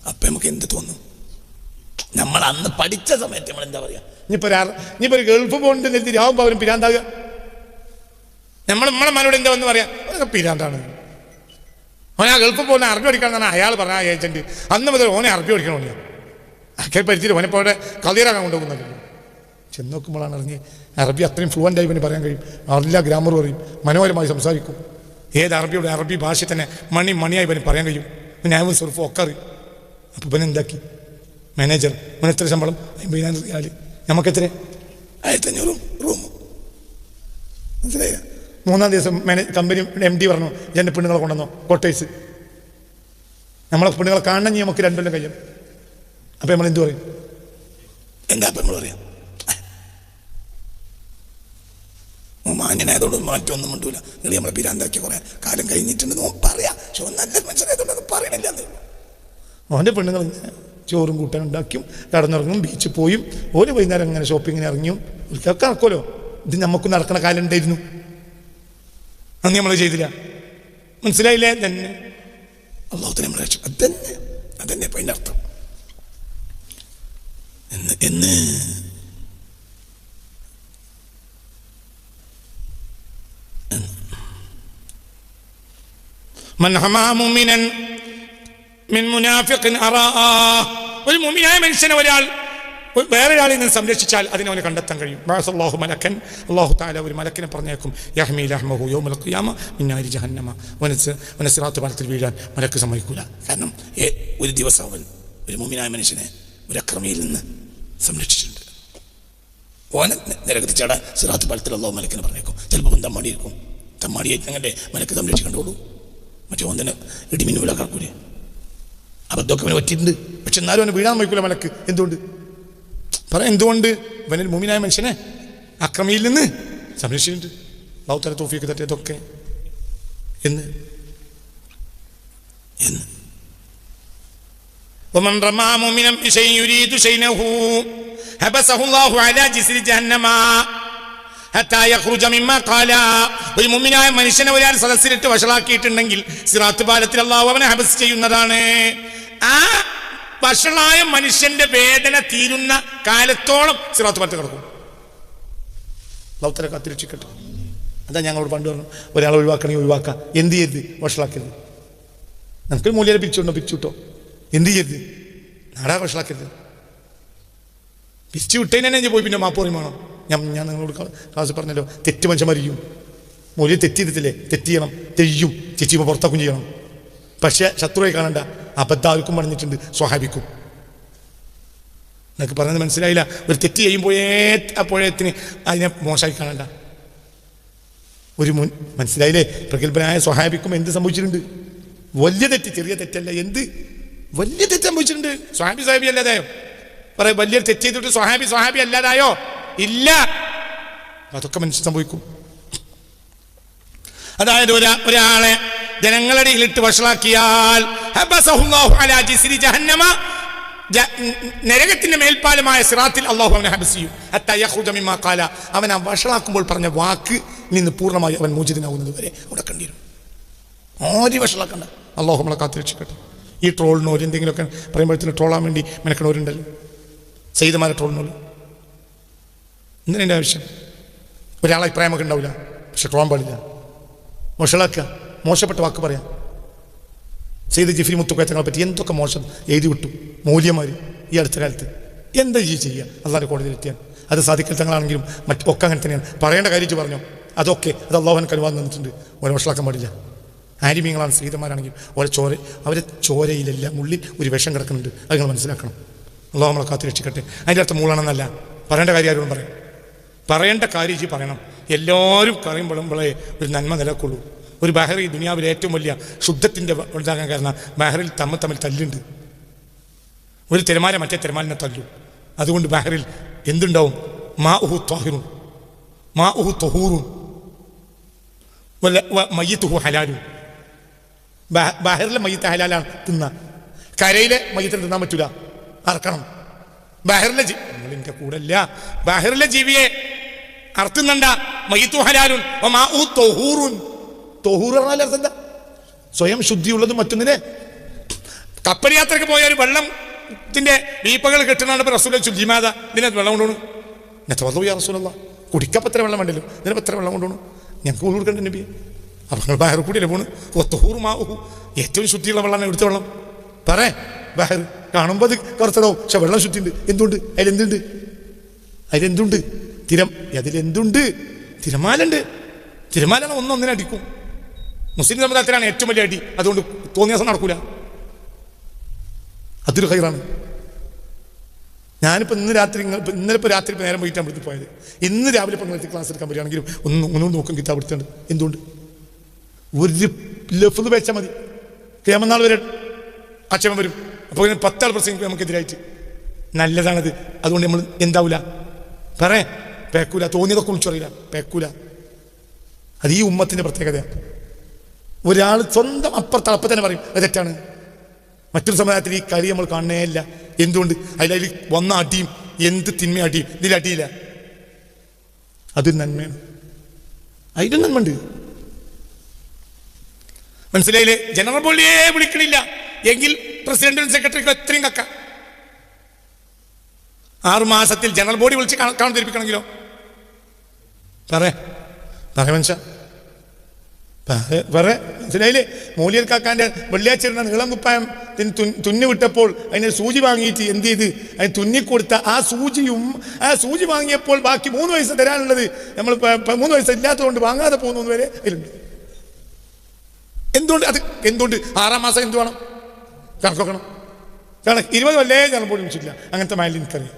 അപ്പം നമുക്ക് എന്ത് തോന്നും? നമ്മൾ അന്ന് പഠിച്ച സമയത്ത് നമ്മൾ എന്താ പറയുക? ഇനിയിപ്പോൾ ഒരു ഗൾഫ് പോകേണ്ടി നിർത്തി രാവുമ്പോൾ അവരും പിരാന്താകുക. നമ്മളെ മനോട് എന്താ വന്ന് പറയാം? അതൊക്കെ പിരാന്താണ്. ഓനെ ആ ഗൾഫ് പോകുന്ന അറബി പഠിക്കണം എന്നാണ് അയാൾ പറഞ്ഞ ആ ഏജന്റ്. അന്ന് മുതൽ ഓനെ അറബി പഠിക്കണോ? അക്കെ പരിചയം ഓനെപ്പോൾ അവിടെ കതിരാകാൻ കൊണ്ടുപോകുന്നല്ലോ. ചെന്ന് നോക്കുമ്പോഴാണ് അറിഞ്ഞ് അറബി അത്രയും ഫ്ലുവൻ്റായി ഇവന് പറയാൻ കഴിയും, എല്ലാ ഗ്രാമർ പറയും, മനോഹരമായി സംസാരിക്കും. ഏത് അറബിയുടെ അറബി ഭാഷ തന്നെ മണിയായി ഇവന് പറയാൻ കഴിയും. ഞാനും സുർഫും ഒക്കെ അറിയും. അപ്പോൾ ഇവൻ എന്താക്കി, മാനേജർ ഇവനെത്ര ശമ്പളം? 50,000 റിയാൽ. നമുക്കെത്ര? 1500 റൂം. മനസ്സിലായില്ല? 3-ാം ദിവസം കമ്പനി MD പറഞ്ഞു, എൻ്റെ പെണ്ണുങ്ങളെ കൊണ്ടുവന്നോ ക്വാർട്ടേഴ്സ്. നമ്മളെ പെണ്ണുങ്ങളെ കാണണം നമുക്ക് 2 കൊല്ലം കഴിയും. അപ്പം നമ്മൾ എന്ത് പറയും? എന്താ അപ്പം നമ്മൾ പറയാം? മാന്യനായതുകൊണ്ട് മാറ്റമൊന്നും കൊണ്ടുമില്ല. നിങ്ങൾ നമ്മളെ പിരാന്താക്കിയ കുറേ കാലം കഴിഞ്ഞിട്ടുണ്ടെന്ന് പറയാം. പക്ഷെ നല്ല മനുഷ്യനായതുകൊണ്ട് അത് പറയണില്ല. അവൻ്റെ പെണ്ണുങ്ങൾ ചോറും കൂട്ടാനും ഉണ്ടാക്കിയും കടന്നിറങ്ങും, ബീച്ചിൽ പോയും ഒരു വൈകുന്നേരം അങ്ങനെ ഷോപ്പിങ്ങിന് ഇറങ്ങിയും ഒക്കെ നടക്കുമല്ലോ. ഇത് നമുക്ക് നടക്കണ കാലം ഉണ്ടായിരുന്നു, അന്ന് നമ്മൾ ചെയ്തില്ല. മനസ്സിലായില്ലേ? തന്നെ അള്ളാഹുവിനെ നമ്മൾ രക്ഷ. അതന്നെ ഇപ്പം അതിൻ്റെ അർത്ഥം. എന്ന് ഒരു മുഅ്മിനായ മനുഷ്യനെ വേറൊരാളിൽ നിന്ന് സംരക്ഷിച്ചാൽ അതിനെ അവന് കണ്ടെത്താൻ കഴിയും. അല്ലാഹു തആല ഒരു മലക്കിനെ പറഞ്ഞേക്കും, യഹ്മി ലഹ്മഹു യൗമൽ ഖിയാമ മിൻ നാരി ജഹന്നമ. അവനെ സിറാത്ത് പാലത്തിൽ വീഴാൻ മലക്ക് സമ്മതിക്കൂല. കാരണം ഒരു ദിവസം അവൻ ഒരു മുഅ്മിനായ മനുഷ്യനെ ഒരു അക്രമിയിൽ നിന്ന് സംരക്ഷിച്ചിട്ടുണ്ട്. ഓനെ നരകത്തിൽ ചാടാൻ സിറാത്ത് പാലത്തിൽ അല്ലാഹു മലക്കിനെ പറഞ്ഞേക്കും. ചിലപ്പോൾ തമ്മാടിയിരിക്കും, തമ്മാടിയായിട്ട് ഞങ്ങളുടെ മലക്ക് സംരക്ഷിക്കണ്ടുള്ളൂ. മറ്റേ ഓൻ തന്നെ ഇടിമിന്നുവില കറക്കൂലേ. അബദ്ധമൊക്കെ അവനെ പറ്റിയിട്ടുണ്ട്. പക്ഷെ എന്നാലും അവനെ വീഴാൻ വയ്ക്കൂല മലക്ക്. എന്തുകൊണ്ട് പറയാം? എന്തുകൊണ്ട്? ഇവനൊരു മുഅ്മിനായ മനുഷ്യനെ അക്രമിയിൽ നിന്ന് സംരക്ഷിച്ചിട്ടുണ്ട്. അല്ലാഹു തആല തൗഫീഖ് തരട്ടെ. ഇതൊക്കെ എന്ന് ومن رمى مؤمنا بشيء يريد شينه حبسه الله على جسر جهنم حتى يخرج مما قال. ഒരു മുഅ്മിനായ മനുഷ്യനെ ഒരാൾ സദസ്സിലിട്ട് വഷളാക്കിയിട്ടുണ്ടെങ്കിൽ സിറാത്ത് പാലത്തിൽ അല്ലാഹു അവനെ ഹബസ് ചെയ്യുന്നതാണ്. ആ വഷളായ മനുഷ്യന്റെ വേദന തീരുന്ന കാലത്തോളം സിറാത്ത് പാലത്തിൽ കിടക്കും. അല്ലാഹു തആല കാത്തിരക്ഷിക്കട്ടെ. അതാ ഞങ്ങളോട് പണ്ട് പറഞ്ഞു, ഒരാളെ ഒഴിവാക്കണമെങ്കിൽ ഒഴിവാക്കാം. എന്ത് ചെയ്യരുത്? വഷളാക്കരുത്. നമുക്കൊരു മൂല്യം പിരിച്ചുവിട്ടോ. എന്ത് ചെയ്യരുത്? നാടാ വഷളാക്കരുത്. പിരിച്ചു വിട്ടതിന് തന്നെ പോയി പിന്നെ മാപ്പ് പറയുമാണോ? ഞാൻ നിങ്ങളോട് ക്ലാസ് പറഞ്ഞല്ലോ, തെറ്റ് മനുഷ്യന്മാർ ചെയ്യും. മൂല്യം തെറ്റിയിരുത്തില്ലേ? തെറ്റ് ചെയ്യണം, തെയ്യും ചെച്ചിയുമ്പോൾ പുറത്താക്കും ചെയ്യണം. പക്ഷേ ശത്രുവായി കാണണ്ട. അബദ്ധാർക്കും പറഞ്ഞിട്ടുണ്ട്, സ്വഹാബിക്കും. എന്നൊക്കെ പറഞ്ഞത് മനസ്സിലായില്ല. ഒരു തെറ്റ് ചെയ്യുമ്പോഴത്തിന് അതിനെ മോശമായി കാണണ്ട. ഒരു മനസ്സിലായില്ലേ? പ്രഗത്ഭനായ സ്വഹാബിക്കും എന്ത് സംഭവിച്ചിട്ടുണ്ട്? വലിയ തെറ്റ്, ചെറിയ തെറ്റല്ല, എന്ത് വലിയ തെറ്റ് സംഭവിച്ചിട്ടുണ്ട്. സ്വഹാബി അല്ലാതായോ? പറയാം, വലിയ തെറ്റ് ചെയ്തിട്ട് സ്വഹാബി അല്ലാതായോ? ഇല്ല. അതൊക്കെ മനുഷ്യൻ സംഭവിക്കും. അതായത് ഒരാളെ ജനങ്ങളുടെ ഇട്ട് വഷളാക്കിയാൽ നരകത്തിന്റെ മേൽപ്പാലമായ സിറാത്തിൽ അല്ലാഹു അവനെ ഹബസ് ചെയ്യും. അവൻ ആ വഷളാക്കുമ്പോൾ പറഞ്ഞ വാക്ക് നിന്ന് പൂർണ്ണമായി അവൻ മോചിതനാവുന്നത് വരെ അവിടെ കണ്ടിരും. ആരും വഷളാക്കണ്ട. അല്ലാഹു നമ്മളെ കാത്തിരക്ഷിക്കട്ടെ. ഈ ട്രോളിനോര് എന്തെങ്കിലുമൊക്കെ പറയുമ്പോഴത്തേന് ട്രോളാൻ വേണ്ടി മെനക്കണവരുണ്ടല്ലോ, സെയ്തമാരെ ട്രോളിനോല്ലോ. എന്തിനെൻ്റെ ആവശ്യം? ഒരാളെ അഭിപ്രായമൊക്കെ ഉണ്ടാവില്ല, പക്ഷെ ട്രോളാൻ പാടില്ല. വഷളാക്കുക, മോശപ്പെട്ട വാക്ക് പറയാം. സെയ്ദ് ജിഫ്രി മുത്തുക്കയറ്റങ്ങളെ പറ്റി എന്തൊക്കെ മോശം എഴുതി വിട്ടു മൂല്യമാർ ഈ അടുത്ത കാലത്ത്. എന്താ ചെയ്യുക? അള്ളാഹുവിൻ്റെ കോടതിയിലെത്തിയാൽ അത് സാധിക്കൽ തങ്ങളാണെങ്കിലും മറ്റൊക്കെ അങ്ങനെ തന്നെയാണ്. പറയേണ്ട കാര്യം പറഞ്ഞോ, അതൊക്കെ അത് അള്ളാഹുവിന് അനുവാദം തന്നിട്ടുണ്ട്. ഓരോ വഷളാക്കാൻ പാടില്ല. ആരിമീങ്ങളാണ്, സീതന്മാരാണെങ്കിൽ അവരെ ചോരയിലെല്ലാം ഉള്ളിൽ ഒരു വിഷം കിടക്കുന്നുണ്ട്. അത് നിങ്ങൾ മനസ്സിലാക്കണം. അള്ളാഹു നമ്മളെ കാത്തു രക്ഷിക്കട്ടെ. അതിൻ്റെ അർത്ഥം മൂളാണെന്നല്ല. പറയേണ്ട കാര്യം ആരോടും പറയാം. പറയേണ്ട കാര്യം പറയണം. എല്ലാവരും പറയുമ്പോഴേ ഒരു നന്മ നിലക്കുള്ളൂ. ഒരു ബഹർ ഈ ദുനിയാവിലെ ഏറ്റവും വലിയ ശുദ്ധത്തിൻ്റെ ഉണ്ടാകാൻ കാരണം ബഹറിൽ തമ്മിൽ തല്ലുണ്ട്. ഒരു തിരമാല മറ്റേ തിരമാലിനെ തല്ലും. അതുകൊണ്ട് ബഹറിൽ എന്തുണ്ടാവും? മാഉഹു ത്വാഹിറുൻ, മാഉഹു ത്വഹൂറുൻ, മയ്യിത്തുഹു ഹലാലുൻ. ബഹറിലെ മയ്യത്ത് ഹലാലാണ് തിന്ന. കരയിലെ മയ്യത്തിന് തിന്നാൻ പറ്റൂല, അറക്കണം. ബഹറിലെ നിങ്ങളിൻ്റെ കൂടെ അല്ല, ബഹറിലെ ജീവിയെ അർത്തുന്നുണ്ട. മയ്യിത്തു ഹലാലുൻ മാഉഹു ത്വഹൂറുൻ. തൊഹൂർ പറഞ്ഞാൽ അർത്ഥം എന്താ? സ്വയം ശുദ്ധിയുള്ളതും മറ്റൊന്നിനെ. കപ്പൽ യാത്രയ്ക്ക് പോയ ഒരു വെള്ളത്തിന്റെ വീപ്പകൾ കെട്ടുന്നതാണ് റസൂൽ ജിമാത. ഇതിനകത്ത് വെള്ളം കൊണ്ടുപോകണം. ഞാൻ റസൂലുള്ള കുടിക്കപ്പത്ര വെള്ളം വേണ്ടല്ലോ, ഇതിനെ എത്ര വെള്ളം കൊണ്ടുപോകണം? ഞങ്ങൾക്ക് ഊർ കൊടുക്കേണ്ട നബി. അപ്പം നിങ്ങൾ ബഹർ കൂടിയല്ലേ പോണ്? തൊഹൂർ മാഹു, ഏറ്റവും ശുദ്ധിയുള്ള വെള്ളമാണ് എടുത്ത വെള്ളം. പറ ബഹർ കാണുമ്പോൾ അത് കറുത്തതാവും, പക്ഷെ വെള്ളം ശുദ്ധിയുണ്ട്. എന്തുണ്ട് അതിലെന്തുണ്ട്? അതിലെന്തുണ്ട്? അതിലെന്തുണ്ട്? തിരമാലുണ്ട്. തിരമാലാണ് ഒന്നൊന്നിനടിക്കും. മുസ്ലിം സമുദായത്തിലാണ് ഏറ്റവും വലിയ അടി. അതുകൊണ്ട് തോന്നിയാസം നടക്കൂല. അതൊരു ഖൈറാണ്. ഞാനിപ്പോൾ ഇന്നലെ രാത്രി നേരം പോയിട്ടാണ് ഇവിടുത്തെ പോയത്. ഇന്ന് രാവിലെ ഇപ്പോൾ നിങ്ങൾക്ക് ക്ലാസ് എടുക്കാൻ വരികയാണെങ്കിലും ഒന്നുകൂടി നോക്കും കിതാബ് എടുത്തുണ്ട്. എന്തുകൊണ്ട്? ഒരു ലഫ്ള് വെച്ചാൽ മതി, ഖിയാമത്ത് നാൾ വരെ ആക്ഷേപം വരും. അപ്പോൾ 10 ആൾ പ്രസംഗിക്കും നമുക്കെതിരായിട്ട്. നല്ലതാണത്. അതുകൊണ്ട് നമ്മൾ എന്താവൂല പേക്കൂല. തോന്നിയതൊക്കെ വിളിച്ചറിയില്ല, പേക്കൂല. അത് ഈ ഉമ്മത്തിൻ്റെ പ്രത്യേകതയാണ്. ഒരാൾ സ്വന്തം അപ്പം തന്നെ പറയും അത് തെറ്റാണ്. മറ്റൊരു സമുദായത്തിൽ ഈ കാര്യം നമ്മൾ കാണണേ ഇല്ല. എന്തുകൊണ്ട്? അതിൽ വന്ന അടിയും എന്ത് തിന്മ അടിയും ഇതിലടിയില്ല. അതൊരു നന്മയാണ്. അതിലും നന്മ ഉണ്ട്. മനസ്സിലായില്ലേ? ജനറൽ ബോഡിയെ വിളിക്കണില്ല എങ്കിൽ പ്രസിഡന്റിനും സെക്രട്ടറിക്കും എത്രയും കക്ക. 6 മാസത്തിൽ ജനറൽ ബോഡി വിളിച്ച് കാണാൻ ധരിപ്പിക്കണമെങ്കിലോ മനുഷ്യ മനസ്സിലായില്ലേ? മൂലിയർ കാക്കാൻ്റെ വെള്ളിയാഴ്ച നീളം കുപ്പായം തുന്നി വിട്ടപ്പോൾ അതിന് സൂചി വാങ്ങിയിട്ട് എന്ത് ചെയ്ത് അതിന് തുന്നിക്കൊടുത്ത ആ സൂചി വാങ്ങിയപ്പോൾ ബാക്കി 3 പൈസ തരാനുള്ളത് നമ്മൾ 3 പൈസ ഇല്ലാത്തതുകൊണ്ട് വാങ്ങാതെ പോകുന്നു വരെ അതിലുണ്ട്. എന്തുകൊണ്ട് 6-ാം മാസം എന്ത് വേണം? കണക്കൊക്കണം. കാരണം 20 കൊല്ലേ ജനറൽ ബോഡി വിളിച്ചിട്ടില്ല. അങ്ങനത്തെ മാലിന്യം എനിക്കറിയാം.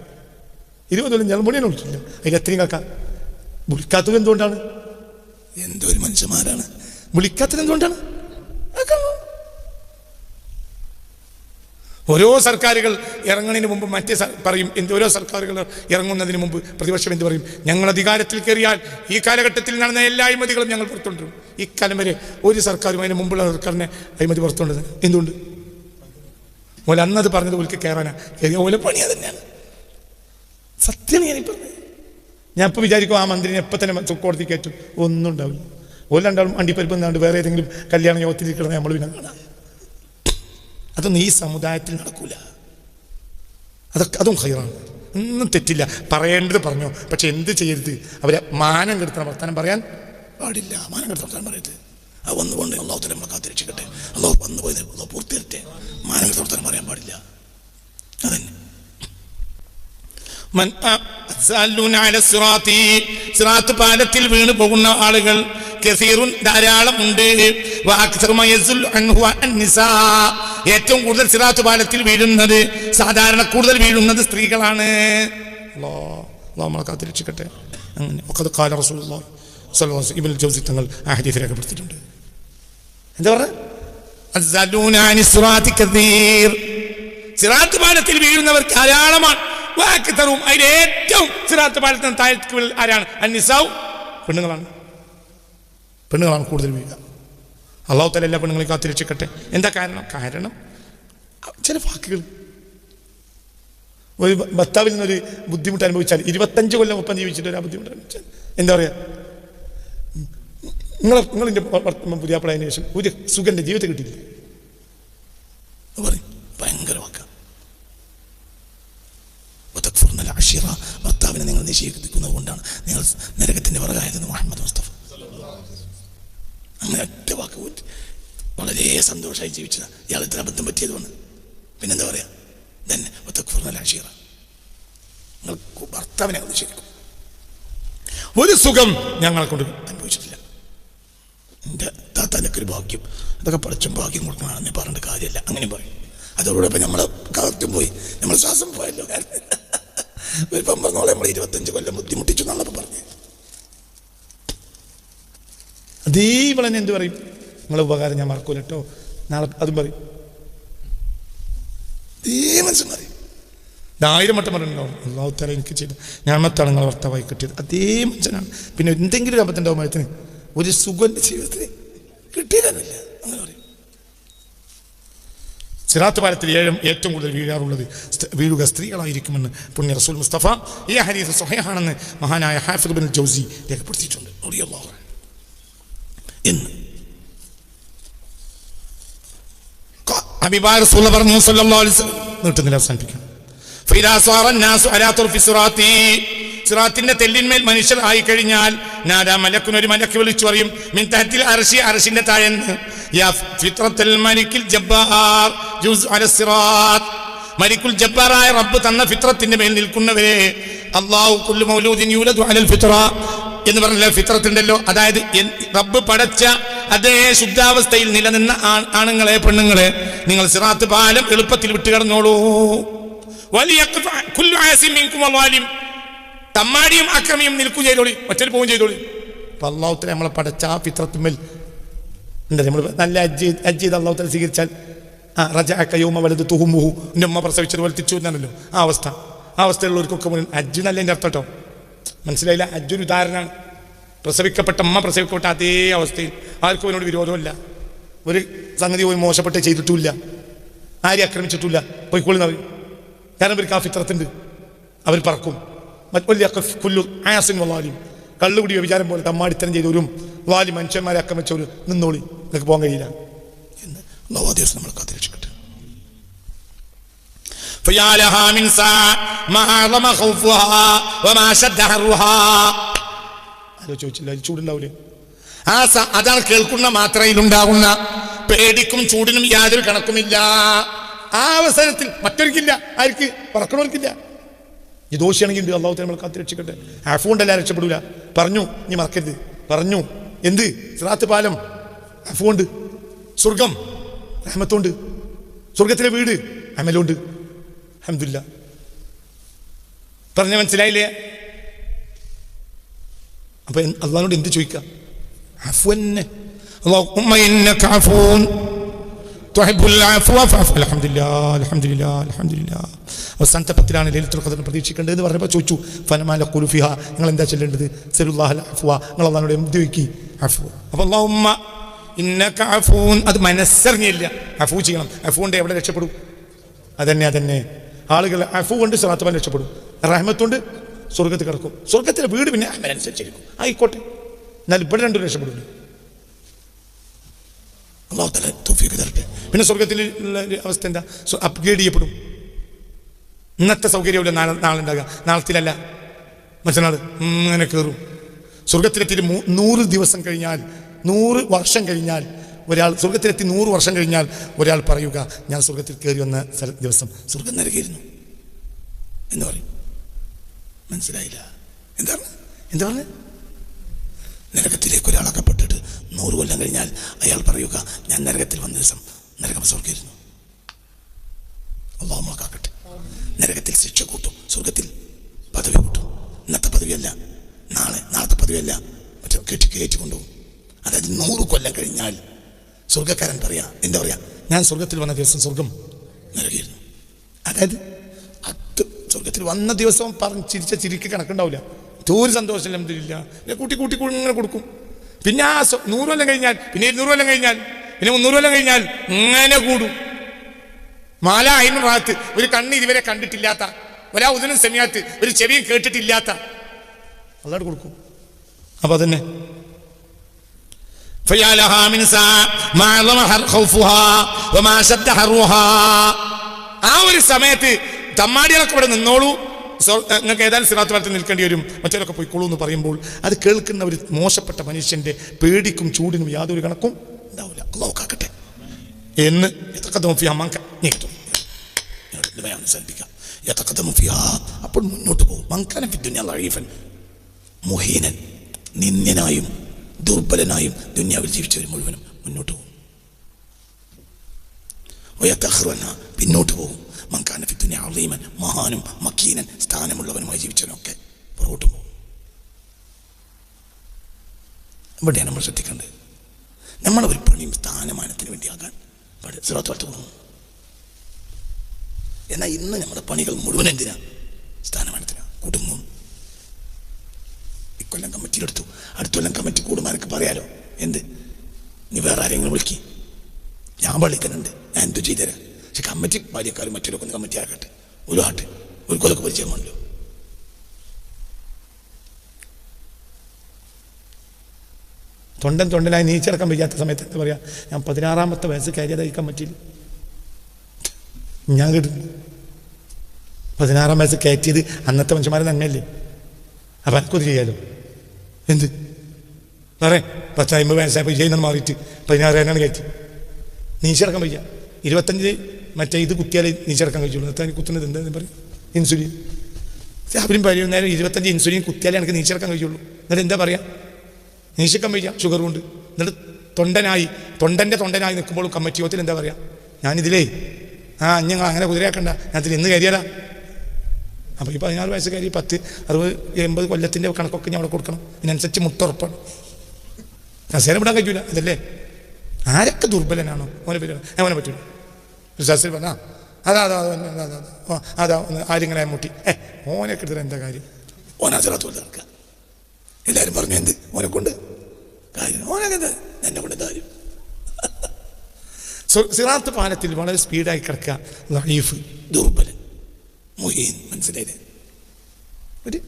20 കൊല്ലം ജനറൽ ബോഡിയെ വിളിച്ചിട്ടില്ല. അതിൽ എത്രയും കാക്ക വിളിക്കാത്തത് എന്തുകൊണ്ടാണ്? എന്തോ ഒരു മനുഷ്യന്മാരാണ്. വിളിക്കാത്തത് എന്തുകൊണ്ടാണ്? ഓരോ സർക്കാരുകൾ ഇറങ്ങുന്നതിന് മുമ്പ് പറയും ഓരോ സർക്കാരുകൾ ഇറങ്ങുന്നതിന് മുമ്പ് പ്രതിപക്ഷം എന്ത് പറയും? ഞങ്ങൾ അധികാരത്തിൽ കയറിയാൽ ഈ കാലഘട്ടത്തിൽ നടന്ന എല്ലാ അഴിമതികളും ഞങ്ങൾ പുറത്തുകൊണ്ടിരും. ഈ കാലം വരെ ഒരു സർക്കാരും അതിന് മുമ്പുള്ള സർക്കാരിനെ അഴിമതി പുറത്തുകൊണ്ടത് എന്തുകൊണ്ട്? ഓല അന്നത് പറഞ്ഞത് ഓൽക്ക് കയറാനാ കയറിയ ഓല പണിയാ തന്നെയാണ്. സത്യമാണ് ഞാനീ പറഞ്ഞത്. ഞാൻ ഇപ്പോൾ വിചാരിക്കും ആ മന്ത്രിനെ എപ്പോൾ തന്നെ കോടതി കയറ്റും. ഒന്നും ഉണ്ടാവില്ല. ഓല രണ്ടാളും അണ്ടിപ്പരിപ്പ് എന്നാണ്ട് വേറെ ഏതെങ്കിലും കല്യാണ യോഗത്തിൽ കിടന്ന് നമ്മൾ പിന്നെ കാണാം. അതൊന്നും ഈ സമുദായത്തിൽ നടക്കൂല. അതും ഖൈറാണ്. ഒന്നും തെറ്റില്ല. പറയേണ്ടത് പറഞ്ഞു. പക്ഷെ എന്ത് ചെയ്യരുത്? അവരെ മാനം കെടുത്തണം വർത്താനം പറയാൻ പാടില്ല. മാനം കെടുത്ത വർത്താനം പറയരുത്. അത് വന്നുകൊണ്ട് അള്ളാഹു തആല നമ്മളെ കാത്തിരക്ഷിക്കട്ടെ. അള്ളാഹു വന്നു പോയത് അള്ളാഹു പൂർത്തിയാക്കട്ടെ. മാനം കെടുത്ത വർത്താനം പറയാൻ പാടില്ല. അതന്നെ. സിറാത്ത് പാലത്തിൽ വീണ് പോകുന്ന ആളുകൾ ധാരാളം ഉണ്ട്. ഏറ്റവും കൂടുതൽ സിറാത്ത് പാലത്തിൽ വീഴുന്നത് കൂടുതൽ വീഴുന്നത് സ്ത്രീകളാണ്. നമ്മളെ കാത്തിരക്ഷിക്കട്ടെ. അങ്ങനെ റസൂലുള്ളാഹി സ്വല്ലല്ലാഹു അലൈഹി വസല്ലം ഇബ്നുൽ ജൗസി തങ്ങൾ ആ ഹദീസ് രേഖപ്പെടുത്തിയിട്ടുണ്ട്. എന്താ പറഞ്ഞത്? സിറാത്ത് പാലത്തിൽ വീഴുന്നവർ ധാരാളമാണ്. അതിൽ ഏറ്റവും സിറാത്ത് പാലത്തിന് താഴേക്ക് ആരാണ്? അന്നിസാഉ, പെണ്ണുങ്ങളാണ് കൂടുതൽ വീഴുക. അല്ലാഹു തആല എല്ലാ പെണ്ണുങ്ങളെയും കാത്തിരക്ഷിക്കട്ടെ. എന്താ കാരണം ചില വാക്കുകൾ ഒരു ഭർത്താവിൽ നിന്നൊരു ബുദ്ധിമുട്ട് അനുഭവിച്ചാൽ 25 കൊല്ലം ഒപ്പം ജീവിച്ചിട്ട് ഒരു ബുദ്ധിമുട്ട് അനുഭവിച്ചാൽ എന്താ പറയുക? നിങ്ങളിൻ്റെ പുതിയാപ്പിളതിന് ശേഷം ഒരു സുഖൻ്റെ ജീവിതം കിട്ടിയില്ല പറയും. ഭയങ്കര വാക്ക. ഭർത്താവിനെ നിങ്ങൾ നിഷേധിക്കുന്നത് കൊണ്ടാണ് നിങ്ങൾ നരകത്തിൻ്റെ പുറകായതെന്ന് മുഹമ്മദ് മുസ്തഫ. അങ്ങനെ ഒറ്റ വാക്ക് പോയിട്ട് വളരെ സന്തോഷമായി ജീവിച്ചത്. ഇയാൾ ഇത്ര അബദ്ധം പറ്റിയതുകൊണ്ട് പിന്നെന്താ പറയാ? തന്നെ നിങ്ങൾ ഭർത്താവിനെ നിഷേധിക്കും. ഒരു സുഖം ഞങ്ങളെ കൊണ്ട് അനുഭവിച്ചിട്ടില്ല. എൻ്റെ താത്താനൊക്കെ ഒരു ഭാഗ്യം, അതൊക്കെ പഠിച്ചും ഭാഗ്യം കൊടുക്കണമെന്ന് പറഞ്ഞിട്ട് കാര്യമില്ല. അങ്ങനെ പറയും. അതോടൊപ്പം നമ്മളെ കാലത്തും പോയി, നമ്മൾ ശ്വാസം പോയല്ലോ. ഒരു പറഞ്ഞോളെ നമ്മൾ 25 കൊല്ലം ബുദ്ധിമുട്ടിച്ചു എന്നാണ് പറഞ്ഞത്. അതേപോലെ തന്നെ എന്ത് പറയും? നിങ്ങളെ ഉപകാരം ഞാൻ മറക്കൂല കേട്ടോ, നാളെ അതും പറയും. അതേ മനുഷ്യൻ പറയും. 1000 വട്ടം പറഞ്ഞിട്ടുണ്ടാവും അല്ലാഹു തആല എനിക്ക് ചെയ്ത് ഞാമത്താണ് നിങ്ങളെ ഭർത്താവായി കിട്ടിയത്. അതേ മനുഷ്യനാണ്. പിന്നെ എന്തെങ്കിലും ഒരു അബദ്ധം ഉണ്ടാവുമ്പോഴത്തിന് ഒരു സുഖൻ്റെ ജീവിതത്തിന് കിട്ടിയില്ല. അങ്ങനെ പറയും. സിറാത്ത് പാലത്തിൽ ഏറ്റവും കൂടുതൽ വീഴുക സ്ത്രീകളായിരിക്കുമെന്ന് പുണ്യ റസൂൽ മുസ്തഫ ഈ ഹദീസ് സ്വഹീഹാണെന്ന് മഹാനായ ഹാഫിദ് ഇബ്നുൽ ജൗസി രേഖപ്പെടുത്തിയിട്ടുണ്ട്. എന്ന് ഹബീബായ റസൂൽ പറഞ്ഞു സല്ലല്ലാഹു അലൈഹി വസല്ലം. നീട്ടുന്നില്ല, അവസാനിപ്പിക്കാം. സിറാത്തിന്റെ തെല്ലിന്മേൽ മനുഷ്യർ ആയി കഴിഞ്ഞാൽ ഒരു മലക്ക് വിളിച്ചു പറയും, മിൻ തഹ്തിൽ അർശി, അർശിന്റെ താഴെ, യാ ഫിത്രത്തുൽ മലിക്കിൽ ജബ്ബാർ ജുസ് അല സിറാത്ത്, മലിക്കുൽ ജബ്ബാറായ റബ്ബ് തന്ന ഫിത്രത്തിന്റെ മേൽ നിൽക്കുന്നവരെ അല്ലാഹു കുല്ലു മൗലൂദിൻ യൂലദു അലൽ ഫിത്ര എന്ന് പറഞ്ഞ ഫിത്രത്ത് ഉണ്ടല്ലോ, അതായത് റബ്ബ് പടച്ച അതേ ശുദ്ധാവസ്ഥയിൽ നിലനിന്ന ആണുങ്ങളെ പെണ്ണുങ്ങളെ നിങ്ങൾ സിറാത്ത് പാലം എളുപ്പത്തിൽ വിട്ടുകിടന്നോളൂ. തമ്മാടിയും അക്രമിയും നിൽക്കു ചെയ്തോളി, മറ്റൊരു പോവും ചെയ്തോളി. അപ്പൊ അള്ളാഹുത്തല നമ്മളെ പടച്ച ആ ഫിത്രത്തുമ്മൽ ഉണ്ട്. നമ്മൾ നല്ല ഹജ്ജ് ചെയ്ത് അള്ളാഹുത്തല സ്വീകരിച്ചാൽ റജഅക്കയൗമ വലദ തുഹുമുഹു, എൻ്റെ ഉമ്മ പ്രസവിച്ചത് പോലെ തിരിച്ചു എന്നാണല്ലോ ആ അവസ്ഥ. ആ അവസ്ഥയുള്ളവർക്കൊക്കെ ഹജ്ജ് നല്ല എൻ്റെ അർത്ഥം കേട്ടോ, മനസ്സിലായില്ല? ഹജ്ജൊരു ഉദാഹരണമാണ്. പ്രസവിക്കപ്പെട്ട അമ്മ പ്രസവിക്കപ്പെട്ട അതേ അവസ്ഥയിൽ ആർക്കും അവനോട് വിരോധമില്ല, ഒരു സംഗതി പോയി മോശപ്പെട്ട് ചെയ്തിട്ടുമില്ല, ആരെയും ആക്രമിച്ചിട്ടില്ല, പോയിക്കൊള്ളുന്നവർ. കാരണം ഇവർക്ക് ആ ഫിത്രത്തുണ്ട്, അവർ പറക്കും. കള്ളുകുടി വ്യഭിചാരം പോലെ തമ്മാടിത്തരം ചെയ്തവരും വാലി മനുഷ്യന്മാരെ ആക്രമിച്ചവരും നിന്നോളി, നിങ്ങൾക്ക് പോകാൻ കഴിയില്ല എന്ന് ദിവസം നമ്മൾ കാത്തിരക്ഷിക്കട്ടെ. ചോദിച്ചില്ല, ചൂടുണ്ടാവൂലേ? അതാണ് കേൾക്കുന്ന മാത്രയിലുണ്ടാകുന്ന പേടിക്കും ചൂടിനും യാതൊരു കണക്കുമില്ല. ആ അവസരത്തിൽ മറ്റൊരിക്കില്ല, ആർക്ക് പറക്കണവർക്കില്ല. ഈ ദോഷിയാണെങ്കിൽ അള്ളാഹു നമ്മൾ കാത്തിരക്ഷിക്കട്ടെ. അഫു കൊണ്ടല്ല രക്ഷപ്പെടൂല. പറഞ്ഞു, നീ മറക്കരുത്, പറഞ്ഞു എന്ത്? സിറാത്ത് പാലം അഫു കൊണ്ട്, സ്വർഗം റഹ്മത്തുണ്ട്, സ്വർഗത്തിലെ വീട് അമലുണ്ട്. അൽഹംദുലില്ലാ. പറഞ്ഞ മനസ്സിലായില്ലേ? അപ്പൊ അള്ളാഹിനോട് എന്ത് ചോദിക്കാം? അഫു തന്നെ. അല്ലാഹുമ്മ ഇന്നക അഫൂൻ തുഹിബ്ബുൽ അഫ്വ ഫഅഫു. അൽഹംദുലില്ലാ അൽഹംദുലില്ലാ അൽഹംദുലില്ലാ. അവസാനത്തെ പത്തിലാണ് ലൈലത്തുൽ ഖദ്ർ പ്രതീക്ഷിക്കേണ്ടത് എന്ന് പറഞ്ഞപ്പോൾ ചോദിച്ചു, ഫനമാ നഖൂലു ഫിഹാ, നിങ്ങൾ എന്താ ചൊല്ലേണ്ടത്? സല്ലല്ലാഹു അഫ്വ, നിങ്ങൾ അള്ളാഹിനോട് എന്ത് ചോദിക്കി? അഫു. അപ്പൊ അല്ലാഹുമ്മ ഇന്നക അഫൂൻ, അത് മനസ്സറിഞ്ഞില്ല, അഫു ചെയ്യണം. അഫു കൊണ്ട് എവിടെ രക്ഷപ്പെടും? അതന്നെ ആളുകൾ അഫു കൊണ്ട് സിറാത്ത് പാലം രക്ഷപ്പെടും, റഹ്മത്തുകൊണ്ട് സ്വർഗത്തിൽ കിടക്കും. സ്വർഗത്തിലെ വീട് പിന്നെ അമലനുസരിച്ചിരിക്കും, ആയിക്കോട്ടെ. എന്നാൽ ഇവിടെ രണ്ടും രക്ഷപ്പെടില്ല. അല്ലാഹു തആല തൗഫീഖ് തരട്ടെ. പിന്നെ സ്വർഗത്തിൽ അവസ്ഥ എന്താ? അപ്ഗ്രേഡ് ചെയ്യപ്പെടും. ഇന്നത്തെ സൗകര്യമില്ല നാളെ ഉണ്ടാകുക, നാളത്തിലല്ല മറ്റന്നാൾ ഇങ്ങനെ കയറും. സ്വർഗത്തിലെത്തി 100 ദിവസം കഴിഞ്ഞാൽ, 100 വർഷം കഴിഞ്ഞാൽ ഒരാൾ സ്വർഗത്തിലെത്തി 100 വർഷം കഴിഞ്ഞാൽ ഒരാൾ പറയുക, ഞാൻ സ്വർഗത്തിൽ കയറി വന്ന ദിവസം സ്വർഗം നരകമായിരുന്നു എന്ന് പറയും. മനസ്സിലായില്ല? എന്താണ് നരകത്തിലേക്ക് ഒരാൾ അകപ്പെട്ടിട്ട് 100 കൊല്ലം കഴിഞ്ഞാൽ അയാൾ പറയുക, ഞാൻ നരകത്തിൽ വന്ന ദിവസം നരകം സ്വർഗമായിരുന്നു. അല്ലാഹു നമ്മളെ കാക്കട്ടെ. നരകത്തിൽ ശിക്ഷ കൂട്ടും, സ്വർഗത്തിൽ പദവി കൂട്ടും. ഇന്നത്തെ പദവിയല്ല, നാളത്തെ പദവിയല്ല, മറ്റേ കയറ്റി കൊണ്ടുപോകും. അതായത് 100 കൊല്ലം കഴിഞ്ഞാൽ സ്വർഗക്കാരൻ എന്താ പറയാ, ഞാൻ സ്വർഗത്തിൽ വന്ന ദിവസം സ്വർഗം നരകമായിരുന്നു. അതായത് അത് സ്വർഗത്തിൽ വന്ന ദിവസം പറഞ്ഞ് ചിരിച്ച ചിരിക്ക് കണക്കുണ്ടാവില്ല, ഒരു സന്തോഷം അൽഹംദുലില്ലാ കൂട്ടി ഇങ്ങനെ കൊടുക്കും. പിന്നെ ആ 100 കൊല്ലം കഴിഞ്ഞാൽ, പിന്നെ 200 കൊല്ലം കഴിഞ്ഞാൽ, പിന്നെ 300 കൊല്ലം കഴിഞ്ഞാൽ ഇങ്ങനെ കൂടും. മാല അയിനും റാത്ത്, ഒരു കണ്ണ് ഇതുവരെ കണ്ടിട്ടില്ലാത്ത, ഒരാ ഉദനും സെമിയാത്ത്, ഒരു ചെവിയും കേട്ടിട്ടില്ലാത്ത അല്ലാണ്ട് കൊടുക്കും. അപ്പൊ അതന്നെ ആ ഒരു സമയത്ത് തമ്മാടികളൊക്കെ ഇവിടെ നിന്നോളൂ, നിങ്ങൾക്ക് ഏതായാലും സിറാത്ത് പാലത്തിൽ നിൽക്കേണ്ടി വരും, മറ്റവരൊക്കെ പോയിക്കോളൂ എന്ന് പറയുമ്പോൾ അത് കേൾക്കുന്ന ഒരു മോശപ്പെട്ട മനുഷ്യന്റെ പേടിക്കും ചൂടിനും യാതൊരു കണക്കും ഉണ്ടാവില്ല. അല്ലാഹു കാക്കട്ടെ എന്ന് അപ്പോൾ മുന്നോട്ട് പോകും. മുഹീനൻ, നിന്ദ്യനായും ദുർബലനായും ദുനിയാവിൽ ജീവിച്ചവർ മുഴുവനും മുന്നോട്ട് പോകും. പിന്നോട്ട് പോകും. മഹാനും മക്കീനൻ, സ്ഥാനമുള്ളവനുമായി ജീവിച്ചവനൊക്കെ പുറകോട്ട് പോകും. ഇവിടെയാണ് നമ്മൾ ശ്രദ്ധിക്കേണ്ടത്. നമ്മളൊരു പണിയും സ്ഥാനമാനത്തിന് വേണ്ടിയാകാൻ സിറാത്ത് പാലത്ത് പോകുന്നു. എന്നാൽ ഇന്ന് നമ്മുടെ പണികൾ മുഴുവൻ എന്തിനാ? സ്ഥാനമാനത്തിനാ. കുടുംബം ഇക്കൊല്ലം കമ്മിറ്റിയിലെടുത്തു, അടുത്തൊല്ലം കമ്മിറ്റി കൂടുമാനൊക്കെ പറയാലോ, എന്ത് നീ വേറെ ആരെങ്കിലും വിളിക്ക്, ഞാൻ വിളിക്കുന്നുണ്ട്, ഞാൻ എന്തു ചെയ്തുതരാം. പക്ഷെ കമ്മിറ്റി ഭാര്യക്കാരും മറ്റൊരു ഒന്ന് കമ്മിറ്റി ആക്കട്ടെ, ഒരു ആട്ടെ, ഒരു കൊലക്ക് പരിചയമാണല്ലോ. തൊണ്ടനായി നീച്ചടക്കാൻ വയ്യാത്ത സമയത്ത് എന്താ പറയാ, ഞാൻ 16ാമത്തെ വയസ്സ് കയറിയതായി കമ്മിറ്റിയിൽ. ഞാൻ കേട്ടിട്ടുണ്ട് 16ാം വയസ്സ് കയറ്റിയത് അന്നത്തെ മനുഷ്യന്മാരെ നന്മയല്ലേ. അപ്പം എനിക്കൊത് ചെയ്യാലോ. എന്ത് പറയാം, 10-50 വയസ്സായപ്പോൾ ചെയ്യുന്നത് മാറിയിട്ട് 16 കയറ്റി നീച്ചടക്കാൻ വയ്യ. 25 മറ്റേ ഇത് കുത്തിയാലേ നീച്ചടക്കാൻ കഴിച്ചുള്ളൂ. നിർത്താൻ കുത്തുന്നത് എന്താണെന്ന് പറയും? ഇൻസുലിൻ. അവരും പറയും നേരം 25 ഇൻസുലിൻ കുത്തിയാലേ എനിക്ക് നീച്ചടക്കാൻ കഴിയുള്ളൂ. എന്നിട്ട് എന്താ പറയുക? നീശക്കാൻ വയ്യ, ഷുഗർ കൊണ്ട്. എന്നിട്ട് തൊണ്ടനായി നിൽക്കുമ്പോൾ കമ്മിറ്റി യോഗത്തിൽ എന്താ പറയുക? ഞാനിതിലേ ഞങ്ങൾ അങ്ങനെ കുതിരയാക്കണ്ട, ഞാനതിൽ ഇന്ന് കയറിയതാ. അപ്പോൾ ഈ 16 വയസ്സ് കയറി 10, 60, 80 കൊല്ലത്തിൻ്റെ കണക്കൊക്കെ ഞാൻ അവിടെ കൊടുക്കണം. ഇതിനനുസരിച്ച് മുട്ടുറപ്പാണ്. കസേര വിടാൻ കഴിയൂല. അതല്ലേ ആരൊക്കെ ദുർബലനാണോ ഓനെ പറ്റില്ല, ഓനെ പറ്റൂല. ശാസ്ത്രി പറഞ്ഞാ അതാ ആരിങ്ങനെ മുട്ടി ഓനൊക്കെ എടുത്തിട്ട് എന്താ കാര്യം? ഓനാചാരത്തോടെ നടക്കുക. എല്ലാവരും പറഞ്ഞു എന്ത് ഓനെ കൊണ്ട് കാര്യം, ഓനൊക്കെ എന്നെ കൊണ്ട് കാര്യം. സിറാത്ത് പാലത്തിൽ വളരെ സ്പീഡായി കിടക്കുക. ലഈഫ്, ദുർബലൻ, മുഹീൻ. മനസ്സിലായില്ലേ? ഒരു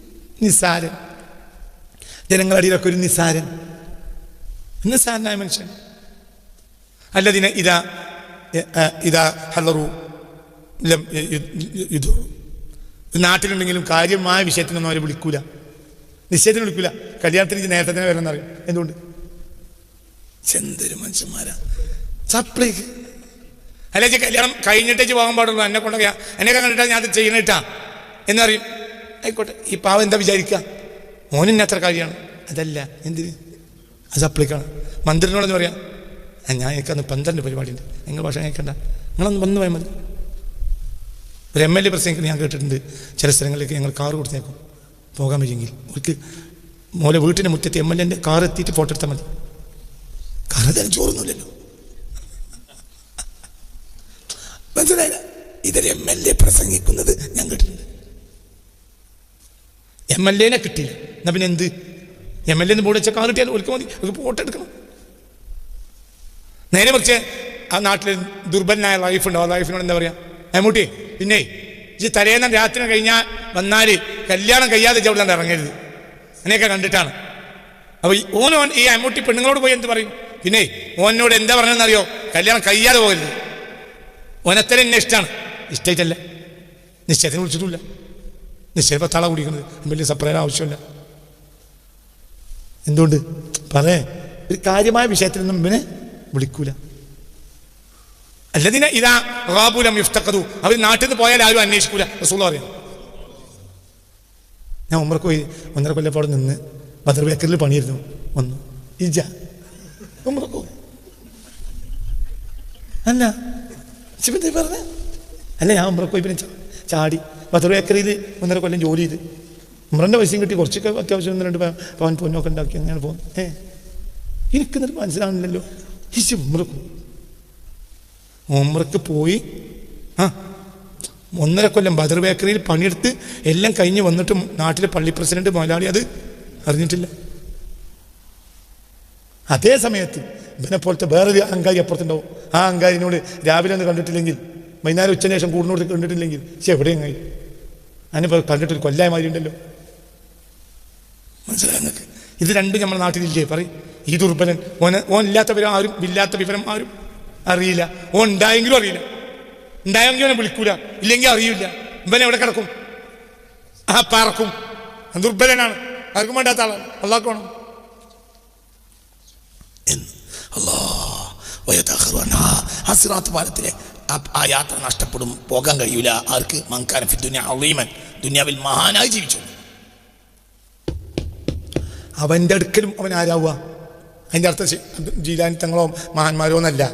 നിസ്സാരൻ, ജനങ്ങളുടെ അടിയിലൊക്കെ ഒരു നിസ്സാരനായ മനുഷ്യൻ. അല്ലദീന ഇദാ ഹളറു ലം യുദു. നാട്ടിലുണ്ടെങ്കിലും കാര്യമായ വിഷയത്തിനൊന്നും അവരെ വിളിക്കൂല, നിശ്ചയത്തിന് വിളിക്കൂല. കല്യാണത്തിന് നേരത്തെ തന്നെ വരണം എന്നറിയും. എന്തുകൊണ്ട്? ചെന്തൊരു മനുഷ്യന്മാരാ. സപ്ലൈക്ക് അല്ലെ കല്യാണം കഴിഞ്ഞിട്ടേ പോകാൻ പാടുള്ളൂ. എന്നെ കൊണ്ടൊക്കെ എന്നെയൊക്കെ കണ്ടിട്ടാ ഞാൻ അത് ചെയ്യണിട്ടാ എന്നറിയും. ആയിക്കോട്ടെ. ഈ പാവം എന്താ വിചാരിക്കുക? മോനിന്നെ അത്ര കാര്യമാണ്. അതല്ല, എന്തിന്? അത് സപ്ലൈക്കാണ്. മന്ത്രിനോടെന്ന് പറയാം, ഞാൻ എനിക്കന്ന് 12 പരിപാടിയുണ്ട്, നിങ്ങൾ ഭാഷ കേൾക്കണ്ട, നിങ്ങളൊന്ന് വന്നു പോയാൽ മതി. ഒരു MLA പ്രസംഗിക്കുന്നത് ഞാൻ കേട്ടിട്ടുണ്ട്. ചില സ്ഥലങ്ങളിലേക്ക് ഞങ്ങൾ കാറ് കൊടുത്തേക്കും, പോകാൻ വയ്യെങ്കിൽ അവർക്ക് മോലെ വീട്ടിൻ്റെ മുറ്റത്ത് MLA കാർ എത്തിയിട്ട് ഫോട്ടോ എടുത്താൽ മതി. കാരണം തരം ചോറൊന്നുമില്ലല്ലോ. മനസ്സിലായില്ല? ഇതൊരു MLA പ്രസംഗിക്കുന്നത് ഞാൻ കേട്ടിട്ടുണ്ട്. MLA കിട്ടിയില്ല, എന്നാ പിന്നെ എന്ത്? MLA ബോർഡ് വെച്ചാൽ കാർ കിട്ടിയാൽ ഒരിക്കൽ മതി, ഒരു ഫോട്ടോ എടുക്കണം. നേരെ മറിച്ച് ആ നാട്ടിൽ ദുർബലനായ ലൈഫ് ഉണ്ടാവും. ആ ലൈഫിനോട് എന്താ പറയുക? മമ്മൂട്ടി, പിന്നെ ഇത് തലേന്ന് രാത്രി കഴിഞ്ഞാൽ വന്നാൽ കല്യാണം കഴിയാതെ ചവിടാണ്ട് ഇറങ്ങരുത്. അങ്ങനെയൊക്കെ കണ്ടിട്ടാണ്. അപ്പോൾ ഓൻ ഈ മമ്മൂട്ടി പെണ്ണുങ്ങളോട് പോയി എന്ത് പറയും? പിന്നെ ഓനോട് എന്താ പറഞ്ഞതെന്നറിയോ? കല്യാണം കഴിയാതെ പോകരുത്. ഓനത്തരം എന്നെ ഇഷ്ടമാണ്. ഇഷ്ടമായിട്ടല്ല, നിശ്ചയത്തിന് വിളിച്ചിട്ടില്ല. നിശ്ചയം 10 ആളാണ് കുടിക്കുന്നത്, വലിയ സെപ്പറേറ്റ് ആവശ്യമില്ല. എന്തുകൊണ്ട്? ഒരു കാര്യമായ വിഷയത്തിലൊന്നും ഇവനെ വിളിക്കൂല. അല്ലദീന ഇദാ ഗാബൂ ലം യുഫ്തഖദു. അവർ നാട്ടിൽ നിന്ന് പോയാൽ ആരും അന്വേഷിക്കൂല. റസൂൽ പറയാം. ഞാൻ ഉംറക്ക് പോയി 1.5 കൊല്ലം അവിടെ നിന്ന് ബദർ ബേക്കറിൽ പണിയിരുന്നു. വന്നു ഇജ ഉംറക്ക് പോയി. അല്ല ശിവന്തി പറഞ്ഞ അല്ല, ഞാൻ ഉംറക്ക് പോയി പിന്നെ ചാടി ബദർ ബേക്കറിയിൽ 1.5 കൊല്ലം ജോലി ചെയ്ത് ഉംറൻ്റെ പൈസയും കിട്ടി. കുറച്ചൊക്കെ അത്യാവശ്യം 2 പവൻ പൊന്നൊക്കെ ഉണ്ടാക്കി അങ്ങനെ പോകും. എനിക്കെന്നിട്ട് മനസ്സിലാവുന്നില്ലല്ലോ. ഈ ഉംറക്ക് പോയി 1.5 കൊല്ലം ബദർ ബേക്കറിയിൽ പണിയെടുത്ത് എല്ലാം കഴിഞ്ഞ് വന്നിട്ട് നാട്ടിലെ പള്ളി പ്രസിഡന്റ് മുതലാളി അത് അറിഞ്ഞിട്ടില്ല. അതേ സമയത്ത് ഇവനെ പോലത്തെ വേറൊരു അങ്കാരി അപ്പുറത്തുണ്ടാവും. ആ അങ്കാരിനോട് രാവിലെ ഒന്ന് കണ്ടിട്ടില്ലെങ്കിൽ, വൈകുന്നേരം ഉച്ചയ്ക്ക് ശേഷം കൂടുന്നോട് കണ്ടിട്ടില്ലെങ്കിൽ, പക്ഷെ എവിടെയും കഴിയും അതിനിപ്പോൾ കണ്ടിട്ടൊരു കൊല്ലായ്മാരി ഉണ്ടല്ലോ. മനസ്സിലായി നിങ്ങൾക്ക്? ഇത് രണ്ടും നമ്മുടെ നാട്ടിലില്ലേ? പറയും. ഈ ദുർബലൻ ഓൻ ഇല്ലാത്ത വിവരം ആരും, ഇല്ലാത്ത വിവരം ആരും അറിയില്ല. ഓൻ ഉണ്ടായെങ്കിലും അറിയില്ല, ഉണ്ടായെങ്കിലും അവനെ വിളിക്കൂല, ഇല്ലെങ്കിൽ അറിയില്ല. ഇവൻ എവിടെ കിടക്കും? പറക്കും. ദുർബലനാണ്, ആർക്കും വേണ്ടാത്ത ആളാണ്. അള്ളാഹ്ക്ക് വേണം. ആ സിറാത്ത് പാലത്തിലെ ആ യാത്ര നഷ്ടപ്പെടും, പോകാൻ കഴിയൂല. ആർക്ക്? മൻകാന ഫി ദുനിയ അളീമൻ, ദുനിയാവിൽ മഹാനായി ജീവിച്ചു. അവൻ്റെ അടുക്കലും അവൻ ആരാവുക? അതിൻ്റെ അർത്ഥം ജീലാനി തങ്ങളോ മഹാന്മാരോ എന്നല്ല.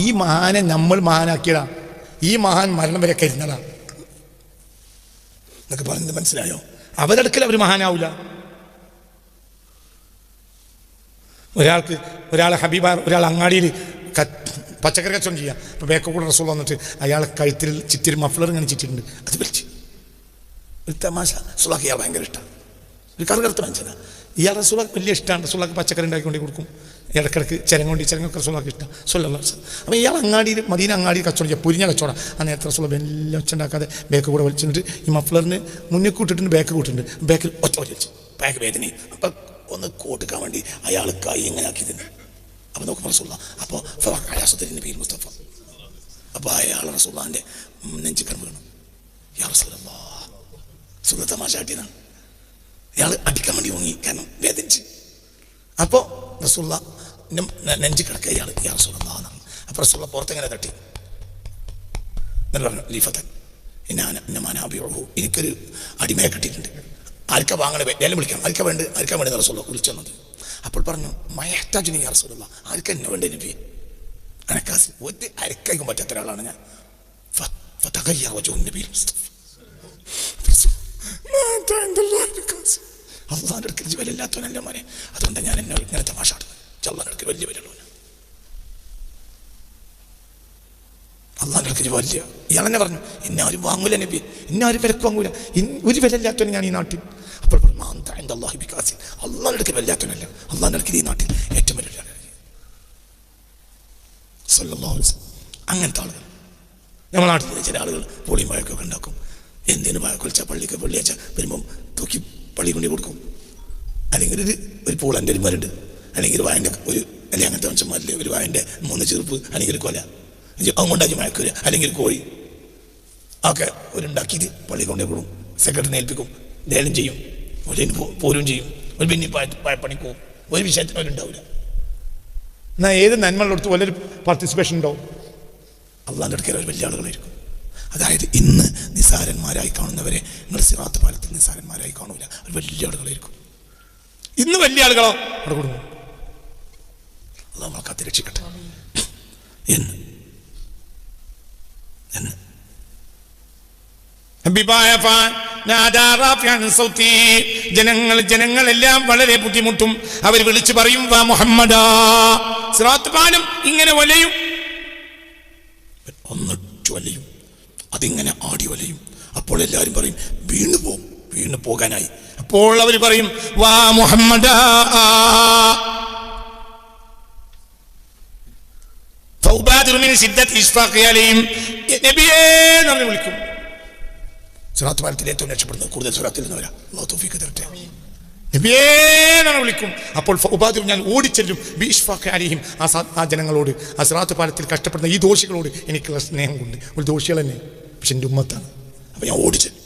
ഈ മഹാനെ നമ്മൾ മഹാനാക്കിയതാ. ഈ മഹാൻ മരണം വരെ കരുന്നതാ എന്നൊക്കെ പറയുന്നത് മനസ്സിലായോ? അവരടുക്കൽ അവർ മഹാനാവില്ല. ഒരാളെ ഹബീബ ഒരാൾ അങ്ങാടിയിൽ പച്ചക്കറി കച്ചവടം ചെയ്യുക. അപ്പോൾ ബേക്ക് കൂടെ റസൂൽ വന്നിട്ട് അയാളെ കഴുത്തിൽ ചിറ്റിരി മഫ്ലർ ഇങ്ങനെ ചിറ്റിട്ടുണ്ട്. അത് വലിച്ച് ഒരു തമാശ. റസൂലുള്ളാഹിക്ക് ഇയാൾ ഭയങ്കര ഇഷ്ടമാണ്. ഒരു കറുകറുത്ത മനുഷ്യനാണ് ഇയാൾ. റസൂലുള്ളാഹിക്ക് വലിയ ഇഷ്ടമാണ്. റസൂലുള്ളാഹിക്ക് പച്ചക്കറി ഉണ്ടാക്കിക്കൊണ്ടേ കൊടുക്കും. ഇടക്കിടക്ക് ചിരങ്ങൊക്കെ റസൂലുള്ളാഹിക്ക് ഇഷ്ടം. സ്വല്ലല്ലാഹു അലൈഹി വസല്ലം. അപ്പോൾ ഇയാൾ അങ്ങാടിയിൽ മദീന അങ്ങാടിയിൽ കച്ചവടം ചെയ്യുക, പൊരിഞ്ഞ കച്ചവടം. ആ നേരത്തെ റസൂലുള്ളാഹി വലിയ ഒച്ച ഉണ്ടാക്കാതെ ബേക്ക് കൂടെ വലിച്ചിട്ട് ഈ മഫ്ലറിന് മുന്നിൽ കൂട്ടിട്ടുണ്ട്, ബേക്ക് കൂട്ടിട്ടുണ്ട്. ബേക്കിൽ ഒറ്റ വലിച്ചു, ബാക്ക് വേദനയും. അപ്പം ഒന്ന് കൂട്ടിക്കാൻ വേണ്ടി അയാൾ കൈ ഇങ്ങനെ ആക്കിയതിന്. അപ്പോൾ നോക്കുമ്പോൾ റസൂലുള്ളാഹി അപ്പോൾ നബിയിൽ മുസ്തഫ. അപ്പോൾ അയാൾ റസൂലുള്ളാഹിൻ്റെ നെഞ്ചിക്കൺ വീണു. യാ റസൂലല്ലാഹ്, റസൂലുള്ളാഹി തമാശ കാട്ടിയതാണ്. അയാൾ അടിക്കാൻ വേണ്ടി ഓങ്ങി, കാരണം വേദനിച്ച്. അപ്പോൾ റസൂലുള്ളാഹി നെഞ്ചി കിടക്കുക. ഇയാൾ യാ റസൂലല്ലാഹ്. അപ്പോൾ റസൂലുള്ളാഹി പുറത്തെങ്ങനെ തട്ടി, എന്നിട്ട് പറഞ്ഞു ലീഫത്തൻ എനിക്കൊരു അടിമയെ കിട്ടിയിട്ടുണ്ട്, ആർക്കാ വാങ്ങണേ വേല വിളിക്കണം, ആർക്കാ വേണ്ടി റസൂലുള്ളാഹി വിളിച്ചു വന്നത്. അപ്പോൾ പറഞ്ഞു മയഹ്താജുനി യാ റസൂലല്ലാഹ്, ആർക്കാ എന്നെ വേണ്ടേ നബി? അനക്കാസ് ഒരു അരക്കായിക്കും പറ്റാത്ത ഒരാളാണ് ഞാൻ. അള്ളാന്റെ അടുക്കൽ വിലയില്ലാത്തവനല്ല മോനെ, അതുകൊണ്ട് ഞാൻ എന്നെ ഇങ്ങനെ തമാശാടുന്നത്. അള്ളാന്റെ അടുക്കൽ വലിയ വിലയുള്ളവന്, അള്ളാന്റെ അടുക്കൽ വലിയ. ഇയാളെന്നെ പറഞ്ഞു എന്നാരും വാങ്ങൂല നബി, എന്നാരും വിലക്ക് വാങ്ങൂല, ഒരു വിലയില്ലാത്തവന് ഞാൻ ഈ നാട്ടിൽ. അപ്പോൾ അള്ളാഹി ബികാസിൻ, അള്ളാന്റെ അടുക്കൽ വല്ലാത്തവനല്ല, അള്ളാന്റെ അടുക്കൽ ഈ നാട്ടിൽ ഏറ്റവും വലിയ സല്ലല്ലാഹു അലൈഹി വസല്ലം. അങ്ങനത്തെ ആളുകൾ നമ്മുടെ നാട്ടിൽ ചില ആളുകൾ പൊളിയും വഴക്കൊക്കെ ഉണ്ടാക്കും. എന്തിനു വഴക്കൊളിച്ച പള്ളിക്ക് വെള്ളിയാഴ്ച വരുമ്പം തൂക്കി പള്ളി കൊണ്ടു കൊടുക്കും. അല്ലെങ്കിൽ ഒരു പൂളൻ്റെ ഒരു മരുണ്ട്, അല്ലെങ്കിൽ ഒരു വായൻ്റെ അല്ലെങ്കിൽ അങ്ങനത്തെ മനുഷ്യന്മാരില്ലേ ഒരു വായൻ്റെ 3 ചെറുപ്പ്, അല്ലെങ്കിൽ ഒരു കൊല അതുകൊണ്ടാക്കി മഴക്കൂല, അല്ലെങ്കിൽ ഒരു കോഴി ഒക്കെ ഒരുണ്ടാക്കിയിട്ട് പള്ളി കൊണ്ടു കൊടുക്കും. സെക്രട്ടറിനെ ഏൽപ്പിക്കും, ലേലം ചെയ്യും, ഒരു പോരും ചെയ്യും, ഒരു പിന്നെ പണിക്ക് പോകും. ഒരു വിഷയത്തിന് അവരുണ്ടാവില്ല. എന്നാൽ ഏത് നന്മകളെടുത്ത് വലിയൊരു പാർട്ടിസിപ്പേഷൻ ഉണ്ടാവും. അള്ളാൻ്റെ അടുക്കൽ അവർ വലിയ ആളുകളായിരിക്കും. അതായത് ഇന്ന് നിസാരന്മാരായി കാണുന്നവരെ നിങ്ങൾ സിറാത്ത് പാലത്തിൽ നിസാരന്മാരായി കാണൂല, അവർ വലിയ ആളുകളായിരിക്കും. ഇന്ന് വലിയ ആളുകളോ അവിടെ കൊടുക്കും. അള്ളാഹു നമ്മളെ കാത്ത് രക്ഷിക്കട്ടെ. ജനങ്ങളെല്ലാം വളരെ ബുദ്ധിമുട്ടും. അവർ വിളിച്ചു പറയും വാ മുഹമ്മദാ, സിറാത്ത് പാലം ഇങ്ങനെ വലയും, ഒന്നിട്ട് വലയും, അതിങ്ങനെ ആടി വലയും. അപ്പോൾ എല്ലാവരും പറയും വീണു പോകാനായി. അപ്പോൾ അവർ പറയും വാ മുഹമ്മദാ, വിളിക്കും. സിറാത്ത് പാലത്തിൽ ഏറ്റവും രക്ഷപ്പെടുന്നത് കൂടുതൽ സിറാത്തിൽ നിന്നവരാ. അല്ലാഹു തൗഫീഖ് തരട്ടെ. നബിയേന്നാണ് വിളിക്കും. അപ്പോൾ ഞാൻ ഓടിച്ചെല്ലും ബിഇശ്ഫാഖിഅലൈഹിം, ആ ജനങ്ങളോട്, ആ സിറാത്ത് പാലത്തിൽ കഷ്ടപ്പെടുന്ന ഈ ദോഷികളോട് എനിക്കുള്ള സ്നേഹം കൊണ്ട്. ഒരു ദോഷികൾ തന്നെ, പക്ഷെ എൻ്റെ ഉമ്മത്താണ്. അപ്പോൾ ഞാൻ ഓടിച്ചെല്ലും.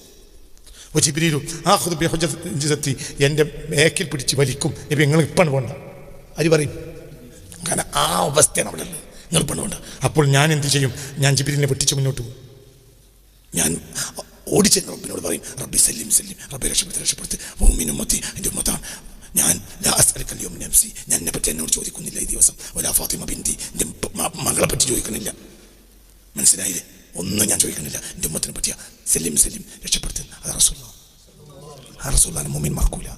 ജിബ്രീലു ആഖുദു ബിഹുജ്ജതി, എൻ്റെ ബേക്കിൽ പിടിച്ച് വലിക്കും. നബി നിങ്ങൾ ഇപ്പം പോകണ്ട, അത് പറയും. കാരണം ആ അവസ്ഥയാണ് അവിടെ ഉള്ളത്, നിങ്ങൾ ഇപ്പം പോകണ്ട. അപ്പോൾ ഞാൻ എന്ത് ചെയ്യും? ഞാൻ ജിബ്രീലിനെ വെട്ടിച്ച് മുന്നോട്ട് പോകും. ഞാൻ ഓടിച്ചെന്ന് റബ്ബിനോട് പറയും റബ്ബി സല്ലിം റബ്ബി രക്ഷപ്പെടുത്തി ഉമ്മത്തി, എൻ്റെ ഉമ്മത്താണ് ഞാൻ. ഞാൻ എന്നെ പറ്റി എന്നോട് ചോദിക്കുന്നില്ല ഈ ദിവസം. ഒലാ ഫാത്തിമ ബിന്തി, എൻ്റെ മകളെ പറ്റി ചോദിക്കുന്നില്ല. മനസ്സിലായില്ലേ? ഒന്നും ഞാൻ ചോദിക്കുന്നില്ല. എൻ്റെ ഉമ്മത്തിനെ പറ്റിയ സല്ലിം രക്ഷപ്പെടുത്തി. അത് റസൂലുള്ളാഹ്. ആ റസൂലുള്ളാഹിനെ മുഅ്മിൻ മറക്കൂല.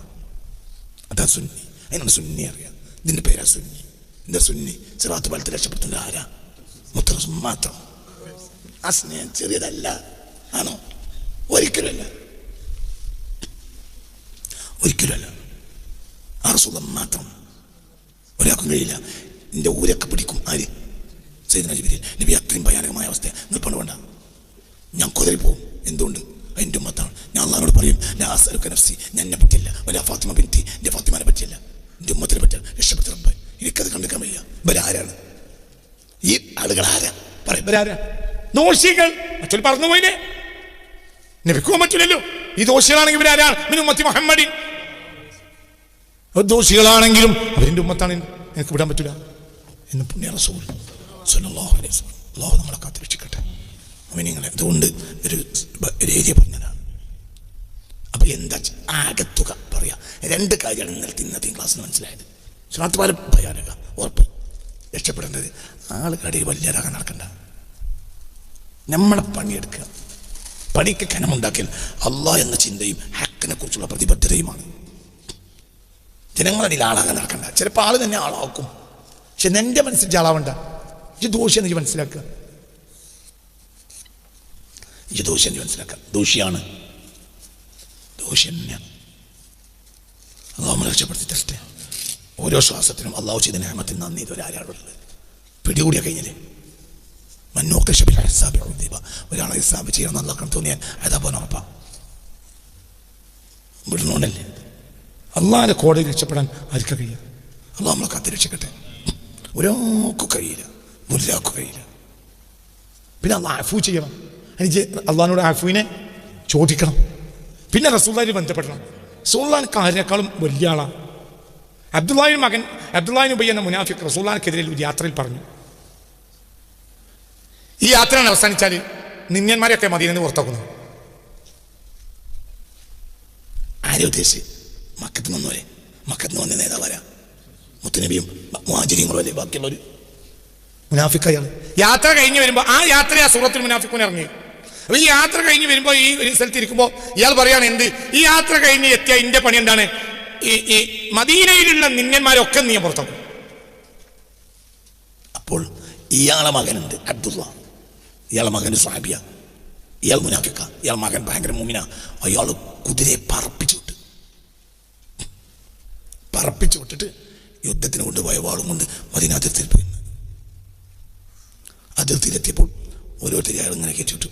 അതാ സുന്നി. അതിനാണ് സുന്നി അറിയാം. ഇതിൻ്റെ പേരാ സുന്നി. എന്താ സുന്നി? സിറാത്ത് പാലത്തിൽ രക്ഷപ്പെടുത്തുന്നത് ആരാ? മുത്തറസും മാത്രം. ആ സ്നേഹം ചെറിയതല്ല, ആണോ? ഒരിക്കലല്ല. ആ റസൂലുള്ളാഹി മാത്രം. ഒരാൾക്കും കഴിയില്ല. എൻ്റെ ഊരൊക്കെ പിടിക്കും. ആര്? സയ്യിദുനാ ജിബ്രീൽ. നബി അത്രയും ഭയാനകമായ അവസ്ഥ. നിങ്ങൾ പണ്ടുവേണ്ട, ഞാൻ കുതിരിപ്പോവും. എന്തുകൊണ്ട്? എൻ്റെ ഉമ്മത്താണ്. ഞാൻ അള്ളാഹുവോട് പറയും ലാ അസ്അലുക നഫ്സി, ഞാൻ എന്നെ പറ്റിയല്ല. വലാ ഫാത്തിമ ബിൻതി, എൻ്റെ ഫാത്തിമാനെ പറ്റിയല്ല. എൻ്റെ ഉമ്മത്തിനെ പറ്റിയ രക്ഷപ്പെട്ട റബ്ബേ, എനിക്കത് കണ്ടെക്കാൻ വയ്യ. ഇവരാരാണ് ഈ ആളുകൾ? ആരാ പറയും? ഇവരാരാ? ദോഷികൾ. മറ്റൊരു പറഞ്ഞു പോയില്ലേ? നബിക്കുവാൻ പറ്റില്ലല്ലോ. ഈ ദോഷികളാണെങ്കിൽ ഇവരാരാണ്? മിൻ ഉമ്മത്തി മുഹമ്മദിൻ. ദോഷികളാണെങ്കിലും അവരിൻ്റെ ഉമ്മത്താണ്, എനിക്ക് വിടാൻ പറ്റില്ല എന്ന് പുണ്യ റസൂൽ സ്വല്ലല്ലാഹു അലൈഹി വസല്ലം. അല്ലാഹു നമ്മളെ കാത്ത് രക്ഷിക്കട്ടെ. നിങ്ങളെ അതുകൊണ്ട് ഒരു ഏരിയ പറഞ്ഞതാണ്. അപ്പൊ എന്താ ആകത്തുക പറയാ? 2 കാര്യമാണ് ഇന്നത്തെ ക്ലാസ്സിന് മനസ്സിലായത്. സിറാത്ത് പാലം ഭയാനക, ഉറപ്പ്. രക്ഷപ്പെടേണ്ടത് ആളുകളുടെ വലിയരാകാൻ നടക്കണ്ട. നമ്മളെ പണിയെടുക്കുക. പണിക്ക് കനമുണ്ടാക്കിയാൽ അള്ളാഹ് എന്ന ചിന്തയും ഹക്കിനെ കുറിച്ചുള്ള പ്രതിബദ്ധതയുമാണ്. ജനങ്ങളുടെ ആളാകാൻ നടക്കണ്ട. ചിലപ്പോൾ ആള് തന്നെ ആളാക്കും, പക്ഷെ നിന്റെ മനസ്സിൽ ആളാവണ്ട. ഈ ദോഷം നീ മനസ്സിലാക്കുക. ദോഷിയാണ്, ദോഷം തന്നെയാണ്. അള്ളാഹു നമ്മളെ രക്ഷപ്പെടുത്തി തരട്ടെ. ഓരോ ശ്വാസത്തിനും അള്ളാഹു ചെയ്ത നിഅമത്തിൽ നന്ദി. ഇതൊരാളുള്ളത് പിടികൂടിയ കഴിഞ്ഞില്ലേ? ഒരാളെ ഹിസാബ് ചെയ്യണം എന്നൊക്കെ തോന്നിയാൽ അതാ ഉറപ്പാ വിടണോണ്ടല്ലേ. അള്ളാഹിന്റെ കോടതി രക്ഷപ്പെടാൻ ആർക്കും കഴിയില്ല. അള്ളാഹു നമ്മളെ കാത്ത് രക്ഷിക്കട്ടെ. ഒരാൾക്കും കഴിയില്ല, ഒരാൾക്കും കഴിയില്ല. പിന്നെ അള്ളാഹ് അഫൂ ചെയ്യണം. എനിക്ക് അള്ളാഹിനോട് അഫൂവിനെ ചോദിക്കണം. പിന്നെ റസൂലുള്ളാഹിനെ ബന്ധപ്പെടണം. റസൂലുള്ളാഹിന്റെ കാര്യക്കാളും വലിയ ആളാണ്. അബ്ദുല്ലാഹിന്റെ മകൻ അബ്ദുല്ലാഹിബ്നു ഉബയ്യ് എന്ന മുനാഫിഖ് റസൂലുള്ളാഹിനെതിരെ ഒരു യാത്രയിൽ പറഞ്ഞു. ഈ യാത്ര അവസാനിച്ചാൽ നിന്യന്മാരെയൊക്കെ മദീനയിൽ നിന്ന് പുറത്താക്കുന്നു. ആരെ ഉദ്ദേശിച്ച്? മക്കത്ത് വന്നവരെ. മക്കത്ത് വന്ന നേതാവാരാ? മുത്തുനബിയും മുഹാജിരികളും അല്ലേ ബാക്കിയുള്ളവർ? മുനാഫിക്ക് അയാൾ യാത്ര കഴിഞ്ഞ് വരുമ്പോൾ ആ യാത്രയാ സൂറത്തുൽ മുനാഫിഖൂൻ ഇറങ്ങി. അപ്പൊ ഈ യാത്ര കഴിഞ്ഞ് വരുമ്പോൾ ഈ ഒരു സ്ഥലത്ത് ഇരിക്കുമ്പോൾ ഇയാൾ പറയാണ്, എന്ത് ഈ യാത്ര കഴിഞ്ഞ് എത്തിയ ഇന്റെ പണി എന്താണ്? ഈ മദീനയിലുള്ള നിന്യന്മാരൊക്കെ നീ പുറത്താക്കും. അപ്പോൾ ഇയാളെ മകനുണ്ട് അബ്ദുള്ള, ഇയാളെ മകൻ സ്വഹാബിയ, ഇയാൾ മുനാഫിക്ക, ഇയാൾ മകൻ ഭയങ്കര മുഅ്മിന. അയാൾ കുതിരയെ പറപ്പിച്ചു വിട്ടിട്ട് യുദ്ധത്തിന് കൊണ്ടുപോയ വാളും കൊണ്ട് മദീന അതിർത്തിയിൽ പോയി. അതിർത്തിയിലെത്തിയപ്പോൾ ഓരോരുത്തർ അയാൾ ഇങ്ങനെ കയറ്റിവിട്ടു.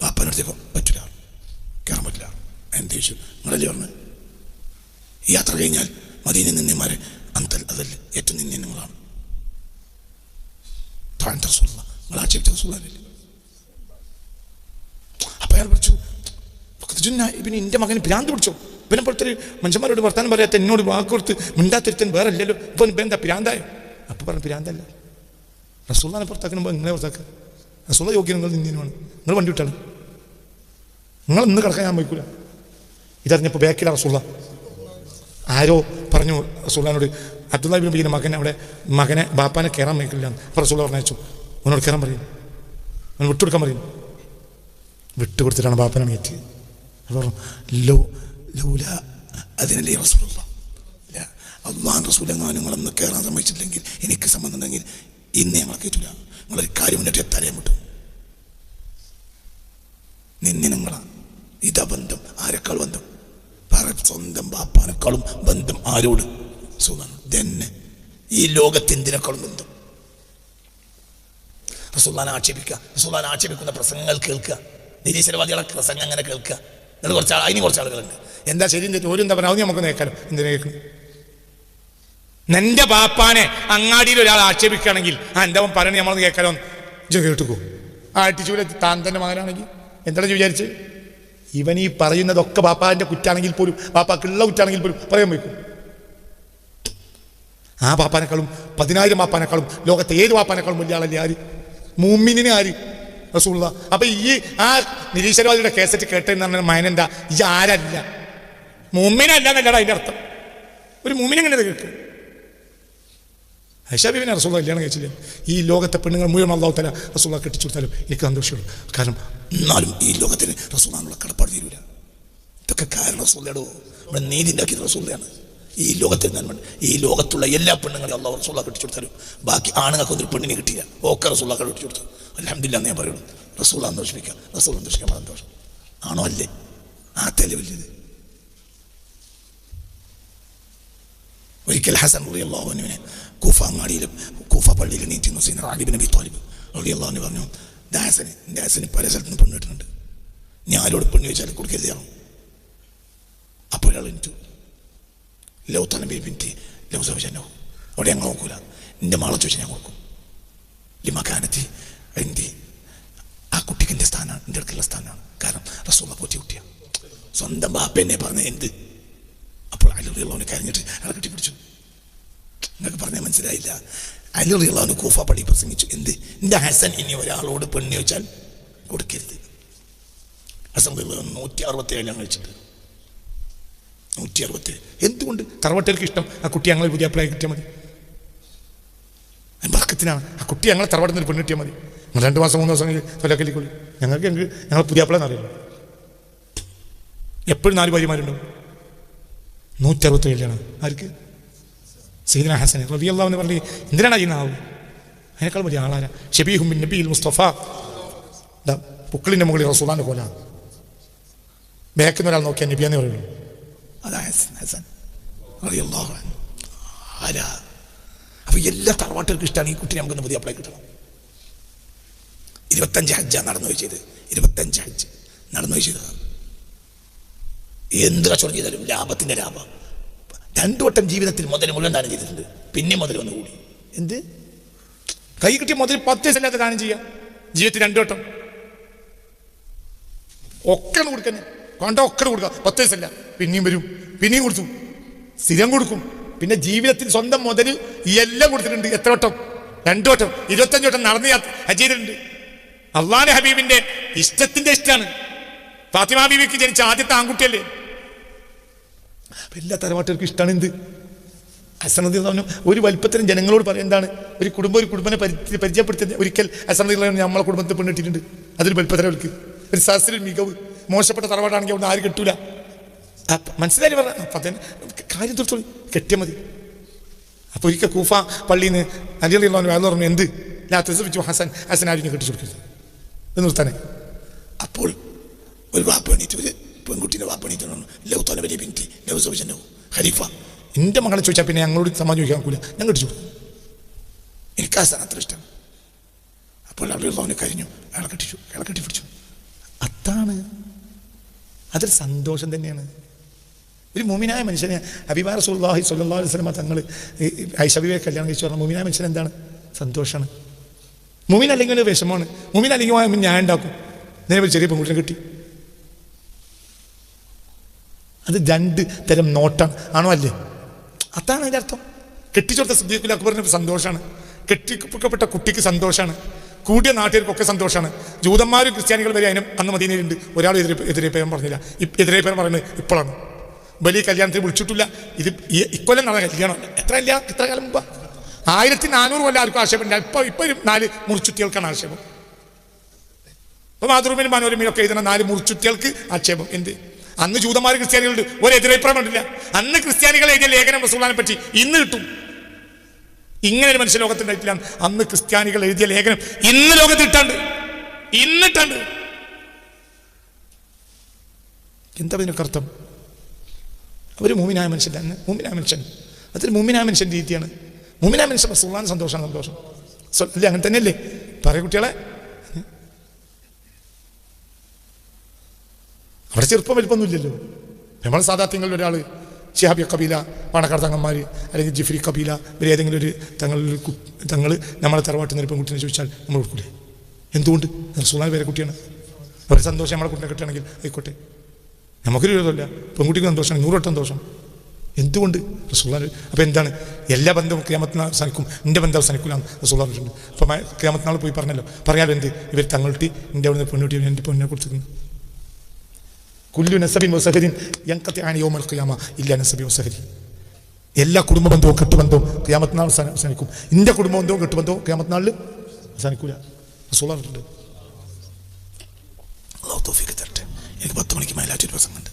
വാപ്പാനെടുത്തപ്പോൾ പറ്റില്ല, കയറാൻ പറ്റില്ല. എന്ത് ചോദിച്ചു? നിങ്ങളല്ലേ പറഞ്ഞു ഈ യാത്ര കഴിഞ്ഞാൽ മദീന നിന്യന്മാരെ അതല്ല ഏറ്റവും നിന്യ നിങ്ങളാണ്. നിങ്ങൾ ആക്ഷേപിച്ച റസൂലല്ലേ? അപ്പൊ അയാൾ വിളിച്ചു, പിന്നെ എന്റെ മകന് ഭ്രാന്ത് പിടിച്ചോ? പിന്നെ പുറത്തൊരു മനുഷ്യന്മാരോട് വർത്താനം പറയാത്ത എന്നോട് വാക്ക് കൊടുത്ത് മിണ്ടാത്തിരുത്തൻ വേറെ അല്ലല്ലോ, ഇപ്പൊ എന്താ ഭ്രാന്തായോ? അപ്പൊ പറഞ്ഞു ഭ്രാന്തല്ല, റസൂലിനെ പുറത്താക്കുമ്പോൾ നിങ്ങളെ പുറത്താക്കുക. റസൂല യോഗ്യം നിങ്ങൾ നിന്യനുമാണ്, നിങ്ങൾ വണ്ടി വിട്ടാണ്, നിങ്ങൾ ഇന്ന് കിടക്കാൻ ഞാൻ വയ്ക്കൂല. ഇതറിഞ്ഞപ്പോൾ ബാക്കില റസൂല ആരോ പറഞ്ഞു റസൂലിനോട്, അബ്ദുള്ള ഇബ്നു ഉബൈയുടെ മകനെ ബാപ്പാനെ കയറാൻ വയ്ക്കില്ല. അപ്പോൾ റസൂല പറഞ്ഞു അവനോട് കയറാൻ പറയും, അവൻ വിട്ടുകൊടുക്കാൻ പറയും. വിട്ടുകൊടുത്തിട്ടാണ് ബാപ്പനാണ് കയറ്റിയത്. അപ്പോൾ അതിനല്ലേ റസൂലുള്ള അള്ളാഹു റസൂലെങ്ങാനും നിങ്ങളൊന്ന് കയറാൻ സമ്മതിച്ചില്ലെങ്കിൽ എനിക്ക് സംബന്ധം ഉണ്ടെങ്കിൽ ഇന്ന് ഞങ്ങളെ കയറ്റില്ല. നിങ്ങളൊരു കാര്യം മുന്നിട്ട് എത്താൻ വിട്ടു. നിങ്ങളാണ് ഇതാ ബന്ധം. ആരെക്കാൾ ബന്ധം? സ്വന്തം ബാപ്പാനേക്കാളും ബന്ധം ആരോട്? തന്നെ ഈ ലോകത്തെന്തിനേക്കാളും ബന്ധം. റസൂലുള്ളാഹിനെ ആക്ഷേപിക്കുക, റസൂലുള്ളാഹിനെ ആക്ഷേപിക്കുന്ന പ്രസംഗങ്ങൾ കേൾക്കുക, നിരീശ്വരവാദികളെ പ്രസംഗം അങ്ങനെ കേൾക്കുക. എന്നിട്ട് കുറച്ച് ആളുകളുണ്ട് എന്താ ശരി ഒരു എന്താ പറഞ്ഞാൽ നമുക്ക് കേൾക്കാലോ. എന്തിനാ കേൾക്കണം? നിന്റെ ബാപ്പാനെ അങ്ങാടിയിൽ ഒരാൾ ആക്ഷേപിക്കുകയാണെങ്കിൽ എന്താ പറയണേ നമ്മളൊന്ന് കേൾക്കാലോ? കേട്ടുക്കോ. ആട്ടിച്ചൂല താൻ തന്നെ മകനാണെങ്കിൽ എന്താണ് വിചാരിച്ച്? ഇവൻ ഈ പറയുന്നതൊക്കെ ബാപ്പാന്റെ കുറ്റാണെങ്കിൽ പോലും, ബാപ്പാക്കുള്ള കുറ്റാണെങ്കിൽ പോലും പറയാൻ വയ്ക്കും. ആ ബാപ്പാനേക്കാളും 10,000 ബാപ്പാനേക്കാളും ലോകത്തെ ഏത് ബാപ്പാനേക്കാളും വലിയ ആളല്ലേ ആര്? മുഅ്മിനിനെ ആര്? റസൂലുള്ളാഹ്. അപ്പൊ ഈ ആ നിരീശ്വരവാദിയുടെ കേസറ്റ് കേട്ടെന്ന് പറഞ്ഞ മയനെന്താ? ഈ ആരല്ല, മുഅ്മിനല്ല എന്നല്ലടാ അതിന്റെ അർത്ഥം. ഒരു മുഅ്മിനെങ്ങനെ കേൾക്കുക? ആയിഷ ബീവിനെ റസൂലുള്ളാഹ് കല്യാണം കഴിച്ചില്ലേ? ഈ ലോകത്തെ പെണ്ണുങ്ങൾ മുഴുവൻ അല്ലാഹു തആല റസൂലുള്ളാഹ് കെട്ടിച്ചു കൊടുത്താലും എനിക്ക് സന്തോഷമുള്ളൂ. കാരണം എന്നാലും ഈ ലോകത്തിന് റസൂലുള്ളാഹിനുള്ള കടപ്പാട് തീരൂല. ഇതൊക്കെ കാരണം റസൂലുള്ളാഹോ ഇവിടെ നീതി ഉണ്ടാക്കിയത് റസൂലുള്ളാഹാണ്. ഈ ലോകത്തിൽ നന്മ, ഈ ലോകത്തുള്ള എല്ലാ പെണ്ണുങ്ങളെയും അല്ലാഹു റസൂലുള്ളാഹ് കെട്ടിച്ചു കൊടുത്താലും ബാക്കി ആണുങ്ങൾക്കൊന്നും പെണ്ണിനെ കിട്ടിയില്ല. ഒക്കെ റസൂലുള്ളാഹ് കെട്ടിച്ചു കൊടുത്തു. അൽഹംദുലില്ലാഹ് എന്ന് ഞാൻ പറയുള്ളൂ. റസൂലുള്ളാഹ് സന്തോഷിപ്പിക്കാം, റസൂൽ സന്തോഷിക്കാൻ സന്തോഷം ആണോ അല്ലേ? ആ തെളിവില്ലത്. ഒരിക്കൽ ഹസൻ റളിയല്ലാഹു അൻഹുവിനെ കൂഫ അങ്ങാടിയിലും കൂഫ പള്ളിയിൽ നീറ്റുന്നു സയ്യിദുനാ അലി ഇബ്നു അബീ ത്വാലിബ് റളിയല്ലാഹു അൻഹു പറഞ്ഞു, എൻ്റെ ഹസന് പല സ്ഥലത്ത് നിന്ന് പെണ്ണ് കിട്ടുന്നുണ്ട്, ഞാൻ ആരോട് പെണ്ണ് ചോദിച്ചാൽ കൊടുക്കരുതാണോ? അപ്പോൾ ഒരാൾ എനിക്ക് ലൗത്താന ബേബിൻ്റെ ലൗസവശനോ അവിടെ ഞങ്ങൾ നോക്കൂല, എൻ്റെ മാളെ ചോദിച്ചാൽ ഞാൻ കൊടുക്കും. ലിമക്കാനത്തി എൻ്റെ ആ കുട്ടിക്ക് എൻ്റെ സ്ഥാനമാണ്, എൻ്റെ അടുത്തുള്ള സ്ഥാനമാണ്. കാരണം റസൂലുള്ളാഹ് പോറ്റിയ കുട്ടിയാണ്. സ്വന്തം ബാപ്പ എന്നെ പറഞ്ഞ എന്ത്? അപ്പോൾ അലി റളിയല്ലാഹു അൻഹു കരഞ്ഞിട്ട് അയാളെ കെട്ടിപ്പിടിച്ചു. നിങ്ങൾക്ക് പറഞ്ഞാൽ മനസ്സിലായില്ല. അലി റളിയല്ലാഹു അൻഹു കൂഫ പള്ളി പ്രസംഗിച്ചു, എന്ത്? എൻ്റെ ഹസൻ ഇനി ഒരാളോട് പെണ്ണ് ചോദിച്ചാൽ കൊടുക്കരുത്. ഹസൻ 167 കഴിച്ചിട്ട് 167. എന്തുകൊണ്ട്? തറവാട്ടുകാർക്ക് ഇഷ്ടം ആ കുട്ടി ഞങ്ങളെ പുതിയ അപ്ലൈ കിട്ടിയാൽ മതി, ബർക്കത്തിനാണ്. ആ കുട്ടി ഞങ്ങളെ തറവാട്ടിൽ നിന്ന് പെണ്ണ് കിട്ടിയാൽ മതി. നിങ്ങൾ 2 മാസം 3 ദിവസം തൊലക്കല്ലിക്കൊള്ളി. ഞങ്ങൾ പുതിയ അപ്ലൈ എന്നറിയില്ല. എപ്പോഴും 4 ഭാര്യമാരുണ്ടാവും. 167 ആർക്ക്? സയ്യിദുനാ ഹസൻ റളിയല്ലാഹു അൻഹു പറഞ്ഞു, എന്തിനാണ് ഈ നാവ്? അതിനേക്കാൾ വലിയ ആളാരാ? ഷബീഹും ബിൻ നബിയിൽ മുസ്തഫ. പുക്കളിൻ്റെ മുകളിൽ റസൂലുള്ളാഹിന്റെ കോലാണ്. ബാക്കിൽ ഒരാൾ നോക്കിയാൽ നബിയാന്ന് പറയുള്ളൂ. അതാ ഹസൻ റളിയല്ലാഹു അൻഹു. ആരാ? അപ്പൊ എല്ലാ തറവാട്ടുകൾക്കും ഇഷ്ടമാണ് ഈ കുട്ടി നമുക്കൊന്ന് പുതിയ അപ്ലൈ കിട്ടണം. 25 ഹജ്ജാണ് നടന്നു പോയി ചെയ്ത്. 25 ഹജ്ജ് നടന്നു പോയി ചെയ്തതാണ്. എന്ത് കച്ചവടം ചെയ്താലും ലാഭത്തിന്റെ ലാഭം. 2 വട്ടം ജീവിതത്തിൽ മുതൽ മുഴുവൻ ദാനം ചെയ്തിട്ടുണ്ട്. പിന്നെ മുതൽ ഒന്ന് കൂടി. എന്ത്? കൈ കിട്ടിയ മുതൽ 10 പൈസയില്ലാത്ത ദാനം ചെയ്യാം. ജീവിതത്തിൽ 2 വട്ടം ഒക്കെ കൊടുക്കാൻ കണ്ട ഒക്കെ കൊടുക്കാം. 10 പൈസയില്ല, പിന്നെയും വരും, പിന്നെയും കൊടുത്തു, സ്ഥിരം കൊടുക്കും. പിന്നെ ജീവിതത്തിൽ സ്വന്തം മുതൽ എല്ലാം കൊടുത്തിട്ടുണ്ട്. എത്ര വട്ടം? 2 വട്ടം. 25 വട്ടം നടന്ന് ഹജ്ജ് ചെയ്തിട്ടുണ്ട്. അള്ളാന്റെ ഹബീബിന്റെ ഇഷ്ടത്തിന്റെ ഇഷ്ടമാണ്. ഫാത്തിമ ബീവിക്ക് ജനിച്ച ആദ്യത്തെ ആൺകുട്ടിയല്ലേ. എല്ലാ തറവാട്ടുകാർക്കും ഇഷ്ടമാണ് എന്ത് ഹസൻ റളിയല്ലാഹു അൻഹു. ഒരു വലിപ്പത്തിനും ജനങ്ങളോട് പറയും എന്താണ്, ഒരു കുടുംബനെ പരിചയപ്പെടുത്തുന്ന ഒരിക്കൽ ഹസൻ റളിയല്ലാഹു അൻഹു നമ്മളെ കുടുംബത്തിൽ പെണ്ണിട്ടിട്ടുണ്ട്. അതൊരു വലിപ്പത്തരവർക്ക് ഒരു സദസ്സിൽ മികവ്. മോശപ്പെട്ട തറവാടാണെങ്കിൽ അവിടെ ആരും കെട്ടൂല. മനസ്സിലായി പറഞ്ഞ കാര്യം തീർത്തോളൂ, കെട്ടിയ മതി. അപ്പോൾ ഒരിക്കൽ കൂഫ പള്ളിയിൽ നിന്ന് അലി റളിയല്ലാഹു അൻഹു അയാൾ പറഞ്ഞു എന്ത് ഹസൻ ആരും കെട്ടിച്ചു കൊടുക്കരുത് എന്ന് നിർത്താനേ. അപ്പോൾ ഒരു വാപ്പ എണീറ്റ്, ഒരു പെൺകുട്ടീൻ്റെ വാപ്പ എണീറ്റ് ലൗത്താന വലിയ പിന്തി ലൗസൗജനോ ഖലീഫ, എൻ്റെ മകളെ ചോദിച്ചാൽ പിന്നെ ഞങ്ങളോട് സമ്മാനം ചോദിക്കാൻ നോക്കൂല, ഞാൻ കെട്ടിച്ചു കൊടുക്കും, എനിക്ക് ആ സ്ഥാനം അത്ര ഇഷ്ടമാണ്. അപ്പോൾ അവന് കഴിഞ്ഞു, അയാളെ കെട്ടിപ്പിടിച്ചു. അതാണ്, അതൊരു സന്തോഷം തന്നെയാണ്. ഒരു മുഅ്മിനായ മനുഷ്യനെ ഹബീബ റസൂലുള്ളാഹി സ്വല്ലല്ലാഹു അലൈഹി വസല്ലം തങ്ങൾ ആയിഷ ബീവിയെ കല്യാണം കഴിച്ചു പറഞ്ഞാൽ മുഅ്മിനായ മനുഷ്യൻ എന്താണ്? സന്തോഷമാണ്. മുഅ്മിൻ അല്ലെങ്കിൽ ഒരു വിഷമമാണ്. മുഅ്മിൻ അല്ലെങ്കിൽ ഞാൻ ഉണ്ടാക്കും, നേരെ ചെറിയ പെൺകുട്ടിനെ കിട്ടി. അത് 2 തരം നോട്ടാണ്, ആണോ അല്ലേ? അതാണ് അതിൻ്റെ അർത്ഥം. കെട്ടിച്ചോർത്ത സിദ്ദീഖുൽ അക്ബറിന് സന്തോഷമാണ്, കെട്ടിക്കപ്പെട്ട കുട്ടിക്ക് സന്തോഷമാണ്, കൂടിയ നാട്ടുകാർക്കൊക്കെ സന്തോഷമാണ്. ജൂതന്മാരും ക്രിസ്ത്യാനികൾ വരെ അതിനും അന്ന് മദീനയിലുണ്ട്. ഒരാൾ എതിരേപ്പയം പറഞ്ഞില്ല. എതിരേപ്പയം പറയുന്നത് ഇപ്പോഴാണ്. വലിയ കല്യാണത്തിന് വിളിച്ചിട്ടില്ല. ഇത് ഇക്കൊല്ലം നടന്ന കല്യാണമല്ല. എത്ര കാലം മുമ്പ്? 1400 കൊല്ലം ആർക്കും ആക്ഷേപമില്ല. ഇപ്പൊ 4 മുറിച്ചുറ്റികൾക്കാണ് ആക്ഷേപം. ഇപ്പൊ മാതൃഭൂമിയിലും മനോരമയിലൊക്കെ എഴുതുന്ന 4 മുറിച്ചുറ്റികൾക്ക് ആക്ഷേപം. എന്ത്? അന്ന് ജൂതന്മാർ ക്രിസ്ത്യാനികളുണ്ട്, ഒരു എതിരഭിപ്രായം കണ്ടില്ല. അന്ന് ക്രിസ്ത്യാനികൾ എഴുതിയ ലേഖനം റസൂലിനെ പറ്റി ഇന്ന് കിട്ടും. ഇങ്ങനെ ഒരു മനുഷ്യ ലോകത്തുണ്ടായിട്ടില്ല. അന്ന് ക്രിസ്ത്യാനികൾ എഴുതിയ ലേഖനം ഇന്ന് ലോകത്ത് ഇന്നിട്ടുണ്ട്. എന്താ ഇതിനൊക്കെ അർത്ഥം? അവര് മുഅ്മിനായ മനുഷ്യൻ തന്നെ. മുഅ്മിനായ മനുഷ്യൻ, അതൊരു മുഅ്മിനായ മനുഷ്യൻ്റെ രീതിയാണ്. മുഅ്മിനായ മനുഷ്യൻ റസൂലുള്ളാഹിന്റെ സന്തോഷമാണ് സന്തോഷം. അല്ലേ? അങ്ങനെ തന്നെയല്ലേ? പറയ കുട്ടികളെ, അവിടെ ചെറുപ്പം വലിപ്പമൊന്നുമില്ലല്ലോ. നമ്മൾ സാധാത്യങ്ങളിൽ ഒരാൾ ഷിഹാബി കബീല, പാണക്കാട് തങ്ങന്മാർ, അല്ലെങ്കിൽ ജിഫ്രി കബീല, ഇവർ ഏതെങ്കിലും ഒരു തങ്ങൾ നമ്മളെ തറവാട്ടിൽ നിന്ന് പെൺകുട്ടിനെ ചോദിച്ചാൽ നമ്മൾ കൊടുക്കൂലേ? എന്തുകൊണ്ട്? റസൂലുള്ളാഹി വേറെ കുട്ടിയാണ്. അവരുടെ സന്തോഷം നമ്മളെ കുട്ടിനെ കിട്ടുകയാണെങ്കിൽ ആയിക്കോട്ടെ, നമുക്കൊരു വിരോധമില്ല. പെൺകുട്ടിക്ക് സന്തോഷമാണ്, 100 വട്ടം സന്തോഷം. എന്തുകൊണ്ട്? റസൂലുള്ളാഹി. അപ്പോൾ എന്താണ്? എല്ലാ ബന്ധവും ഖിയാമത്ത് നാൾ അവസാനിക്കും, എൻ്റെ ബന്ധം അവസാനിക്കില്ല റസൂലുള്ളാഹി പറഞ്ഞിട്ടുണ്ട്. അപ്പോൾ ഖിയാമത്ത് നാൾ പോയി പറഞ്ഞല്ലോ, പറയാലോ എന്ത്? ഇവർ തങ്ങളിട്ടി എൻ്റെ അവിടെ നിന്ന് പെൺകുട്ടി എൻ്റെ പെണ്ണിനെ കൊടുത്തിരുന്നു. കുല്ലു നസബിൻ വസഹരിൻ യൻഖതിഅൻ യൗമൽ ഖിയാമ ഇല്ലാ നസബി വസഹരി. എല്ലാ കുടുംബ ബന്ധവും കെട്ടുബന്ധവും ഖിയാമത്ത് നാൾ അവസാനിക്കും. എൻ്റെ കുടുംബ ബന്ധവും കെട്ടുബന്ധവും ഖിയാമത്ത് നാളിൽ അവസാനിക്കില്ല റസൂലുള്ളാഹി പറഞ്ഞിട്ടുണ്ട്. അല്ലാഹു തൗഫീഖ് തരട്ടെ. എനിക്ക് 10 മണിക്ക് മേലാറ്റൊരു പ്രസംഗമുണ്ട്,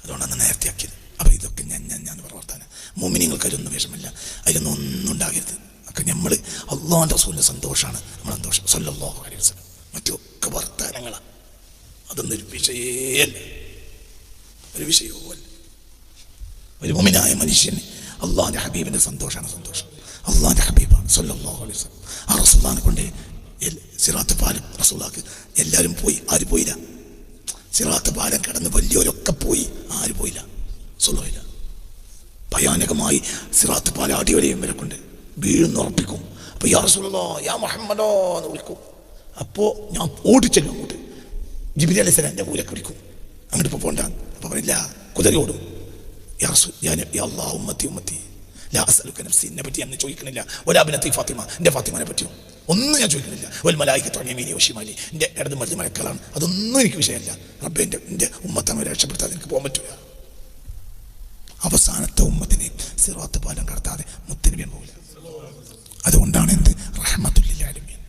അതുകൊണ്ടാണ് നേരത്തെ ആക്കിയത്. അപ്പോൾ ഇതൊക്കെ ഞാൻ പ്രവർത്തനം. മുഅ്മിനീങ്ങൾക്ക് അതിലൊന്നും വിഷമമില്ല, അതിലൊന്നും ഒന്നും ഉണ്ടാകരുത്. ഒക്കെ നമ്മൾ അല്ലാഹുവിൻ്റെ റസൂലിൻ്റെ സന്തോഷമാണ് നമ്മൾ സന്തോഷം സ്വല്ലല്ലാഹു അലൈഹി വസല്ലം. മറ്റൊക്കെ വർത്തമാനങ്ങളാണ്, അതൊന്നും ഒരു വിഷയമല്ല, ഒരു വിഷയവുമല്ല. ഒരു മുഅ്മിനായ മനുഷ്യന് അല്ലാഹുവിൻ്റെ ഹബീബിൻ്റെ സന്തോഷമാണ് സന്തോഷം. അല്ലാഹുവിൻ്റെ ഹബീബാണ് സ്വല്ലല്ലാഹു അലൈഹി വസല്ലം. ആ റസൂലുള്ളാഹിനെ കൊണ്ട് സിറാത്ത് പാലം റസൂലുള്ളാഹിക്ക് എല്ലാവരും പോയി, ആരും പോയില്ല. സിറാത്ത് പാലം കടന്ന് വലിയവരൊക്കെ പോയി, ആരും പോയില്ല. സ്വല്ലല്ലാഹു ഭയാനകമായി സിറാത്ത് പാലം അടിവരെയും വരെ കൊണ്ട് വീഴുന്നുറപ്പിക്കും. അപ്പോൾ യാ റസൂലല്ലാഹ്, യാ മുഹമ്മദോ എന്ന് വിളിക്കും. അപ്പോൾ ഞാൻ ഓടിച്ചല്ലോ അങ്ങോട്ട്. ജിബ്രീൽ അലൈഹിസ്സലാം എൻ്റെ മൂലക്ക് വിളിക്കും, അങ്ങോട്ട് ഇപ്പോൾ പോകണ്ട. അപ്പോൾ പറയില്ല, കുതിര ഓടും. യാ റസൂൽ, യാ അല്ലാഹ് ഉമ്മത്തി ലാ അസ്അലുക നഫ്സി, എന്നെ പറ്റി ഞാൻ ചോദിക്കണില്ല. വലാ ബിനത്തി ഫാത്തിമ, എൻ്റെ ഫാത്തിമനെ പറ്റിയോ ഒന്നും ഞാൻ ചോദിക്കുന്നില്ല. വൽ മലായികത്തു അൻ യമീനി വശിമാലി, എൻ്റെ ഇടത് മരുന്ന് മലക്കളാണ്, അതൊന്നും എനിക്ക് വിഷയമല്ല. റബ്ബേ, എൻ്റെ ഉമ്മത്തമ്മ രക്ഷപ്പെടുത്താതെ എനിക്ക് പോകാൻ പറ്റില്ല. അവസാനത്തെ ഉമ്മത്തിനെ സിറാത്ത് പാലം കടത്താതെ മുത്തനബിയാൻ പോകില്ല. അതുകൊണ്ടാണ് എന്ത് റഹ്മത്തുൽ ലിൽ ആലമീൻ.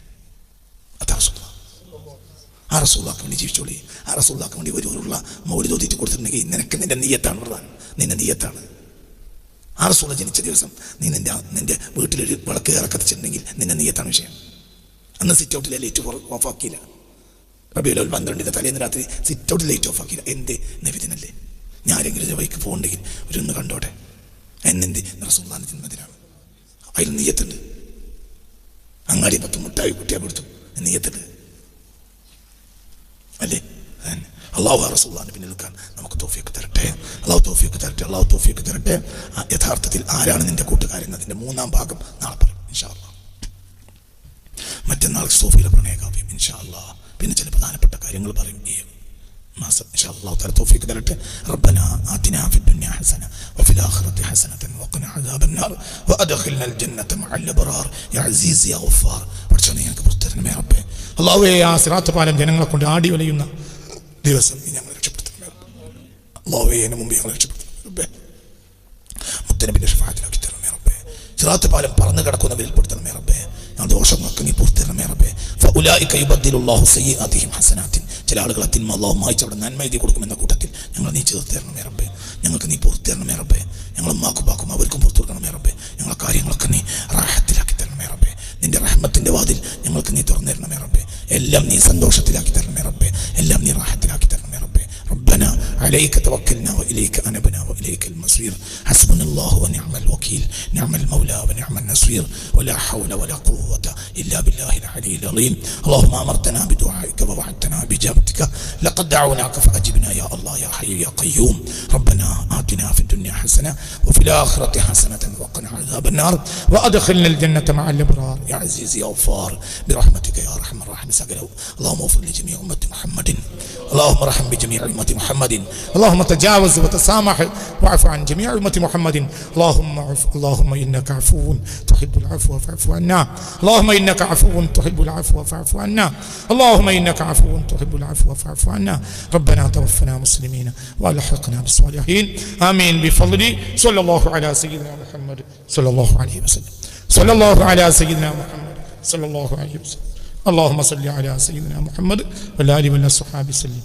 അതാ റസൂലുള്ളാഹ്. ആ റസൂലുള്ളാഹിക്ക് വേണ്ടി ജീവിച്ചോളി. ആ റസൂലുള്ളാഹിക്ക് വേണ്ടി ഒരുള്ള മൗലിദ് ഓതിയിട്ട് കൊടുത്തിട്ടുണ്ടെങ്കിൽ നിനക്ക് നിന്റെ നിയ്യത്താണ് പ്രധാനം, നിന്റെ നിയ്യത്താണ്. ആ റസൂൽ ജനിച്ച ദിവസം നീ നിന്റെ വീട്ടിലൊരു വിളക്ക് ഇറക്കത്തിച്ചിട്ടുണ്ടെങ്കിൽ നിന്റെ നിയ്യത്താണ് വിഷയം. അന്ന് സിറ്റ് ഔട്ടിലെ ലൈറ്റ് ഓഫാക്കിയില്ല. റബീഉൽ അവ്വൽ 12 തലേന്ന് രാത്രി സിറ്റ് ഔട്ടിൽ ലൈറ്റ് ഓഫാക്കിയില്ല. എന്ത്? നബിദിനല്ലേ. ഞാരെങ്കിലും ഒരു വഴിക്ക് പോകണ്ടെങ്കിൽ ഒന്ന് കണ്ടോട്ടെ. എന്നെന്ത്? റസൂലുള്ളാഹിന്റെ ജന്മദിനാണ്, അതിൽ നിയ്യത്തുണ്ട്. അങ്ങാടി 10 മുട്ടായി കുട്ടിയാൽ കൊടുത്തു, നിയ്യത്തുണ്ട് അല്ലേ? അള്ളാഹു റസൂലുള്ളാഹിന്റെ പിന്നിൽ നിൽക്കാൻ നമുക്ക് തൗഫീഖ് തരട്ടെ. അള്ളാഹു തൗഫീഖ് തരട്ടെ. അള്ളാഹു തൗഫീഖ് തരട്ടെ. യഥാർത്ഥത്തിൽ ആരാണ് നിന്റെ കൂട്ടുകാരൻ അതിൻ്റെ 3-ാം ഭാഗം നാളെ പറയും ഇൻഷാ അല്ലാഹ്. മറ്റന്നാൾ സൂഫിയിലെ പ്രണയകാവ്യം ഇൻഷാ അല്ലാഹ്. പിന്നെ ചില പ്രധാനപ്പെട്ട കാര്യങ്ങൾ പറയും ഈ മാസം ഇൻഷാ അല്ലാഹു തആല തൗഫീഖ് തരട്ടെ. റബ്ബനാ ആതിനാ ഫിദ്ദുനിയ ഹസന വഫിൽ ആഖിറതി ഹസനതൻ വഖിനാ അദാബന്നാർ വഅദ്ഖിൽനാൽ ജന്നത മഅൽ അബ്റാർ യാ അസീസ് യാ ഗഫാർ. പഠിച്ചോനെ, ഞങ്ങൾക്ക് പുറത്തിറങ്ങണമേ റബ്ബേ. അല്ലാഹുവേ ആ സിറാത്ത് പാലം ജനങ്ങളെ കൊണ്ട് ആടി വലയുന്ന ദിവസം നീ ഞങ്ങളെ രക്ഷപ്പെടുത്തണമേ റബ്ബേ. അല്ലാഹുവേ അതിന് മുമ്പ് ഞങ്ങളെ രക്ഷപ്പെടുത്തണമേ റബ്ബേ. മുത്തനബിന്റെ ഷഫാഅത്തിലാക്കി തരണമേ റബ്ബേ. സിറാത്ത് പാലം പറന്നു കിടക്കുന്നവരിൽ പെടുത്തണമേ റബ്ബേ. ഞങ്ങളുടെ ദോഷങ്ങളൊക്കെ നീ പുറത്തു തരണമേ റബ്ബേ. ഫഉലൈക യുബദ്ദിലുല്ലാഹു സയ്യിആതിഹിം ഹസനാത്തിൻ. ചില ആളുകൾ തിന്മ അല്ലാഹു മായ്ച്ച് അവിടെ നന്മ എഴുതി കൊടുക്കുമെന്ന കൂട്ടത്തിൽ ഞങ്ങൾ നീ ചേർത്ത് തരണമേ റബ്ബേ. ഞങ്ങൾക്ക് നീ പുറത്തു തരണമേ റബ്ബേ. ഞങ്ങൾ ഉമ്മാക്കും പാക്കും അവർക്കും പുറത്തു കൊടുക്കണമേ റബ്ബേ. ഞങ്ങളെ കാര്യങ്ങളൊക്കെ നീ റാഹത്തിലാക്കി തരണമേ റബ്ബേ. നിന്റെ റഹ്മത്തിന്റെ വാതിൽ ഞങ്ങൾക്ക് നീ തുറന്നു തരണമേ റബ്ബേ. എല്ലാം നീ സന്തോഷത്തിലാക്കി തരണമേ റബ്ബേ. എല്ലാം നീ റാഹത്തിലാക്കി തരണമേ റബ്ബേ. ربنا عليك توكلنا وإليك أنبنا وإليك المصير حسبنا الله ونعم الوكيل نعم المولى ونعم النصير ولا حول ولا قوة إلا بالله العلي العظيم اللهم أمرتنا بدعائك ووعدتنا بإجابتك لقد دعوناك فأجبنا يا الله يا حي يا قيوم ربنا آتنا في الدنيا حسنة وفي الآخرة حسنة وقنا عذاب النار وأدخلنا الجنة مع الأبرار يا عزيز يا غفار برحمتك يا أرحم الراحمين اللهم اغفر لجميع أمة محمد اللهم ارحم بجميع أمة محمد اللهم تجاوز وتسامح واعف عن جميع أمة محمد اللهم إنك عفو تحب العفو فاعف عنا اللهم إنك عفو تحب العفو فاعف عنا اللهم إنك عفو تحب العفو فاعف عنا ربنا توفنا مسلمين والحقنا بالصالحين آمين بفضل صلى الله على سيدنا محمد صلى الله عليه وسلم صلى الله على سيدنا محمد صلى الله عليه وسلم اللهم صل على سيدنا محمد وعلى آله وصحبه وسلم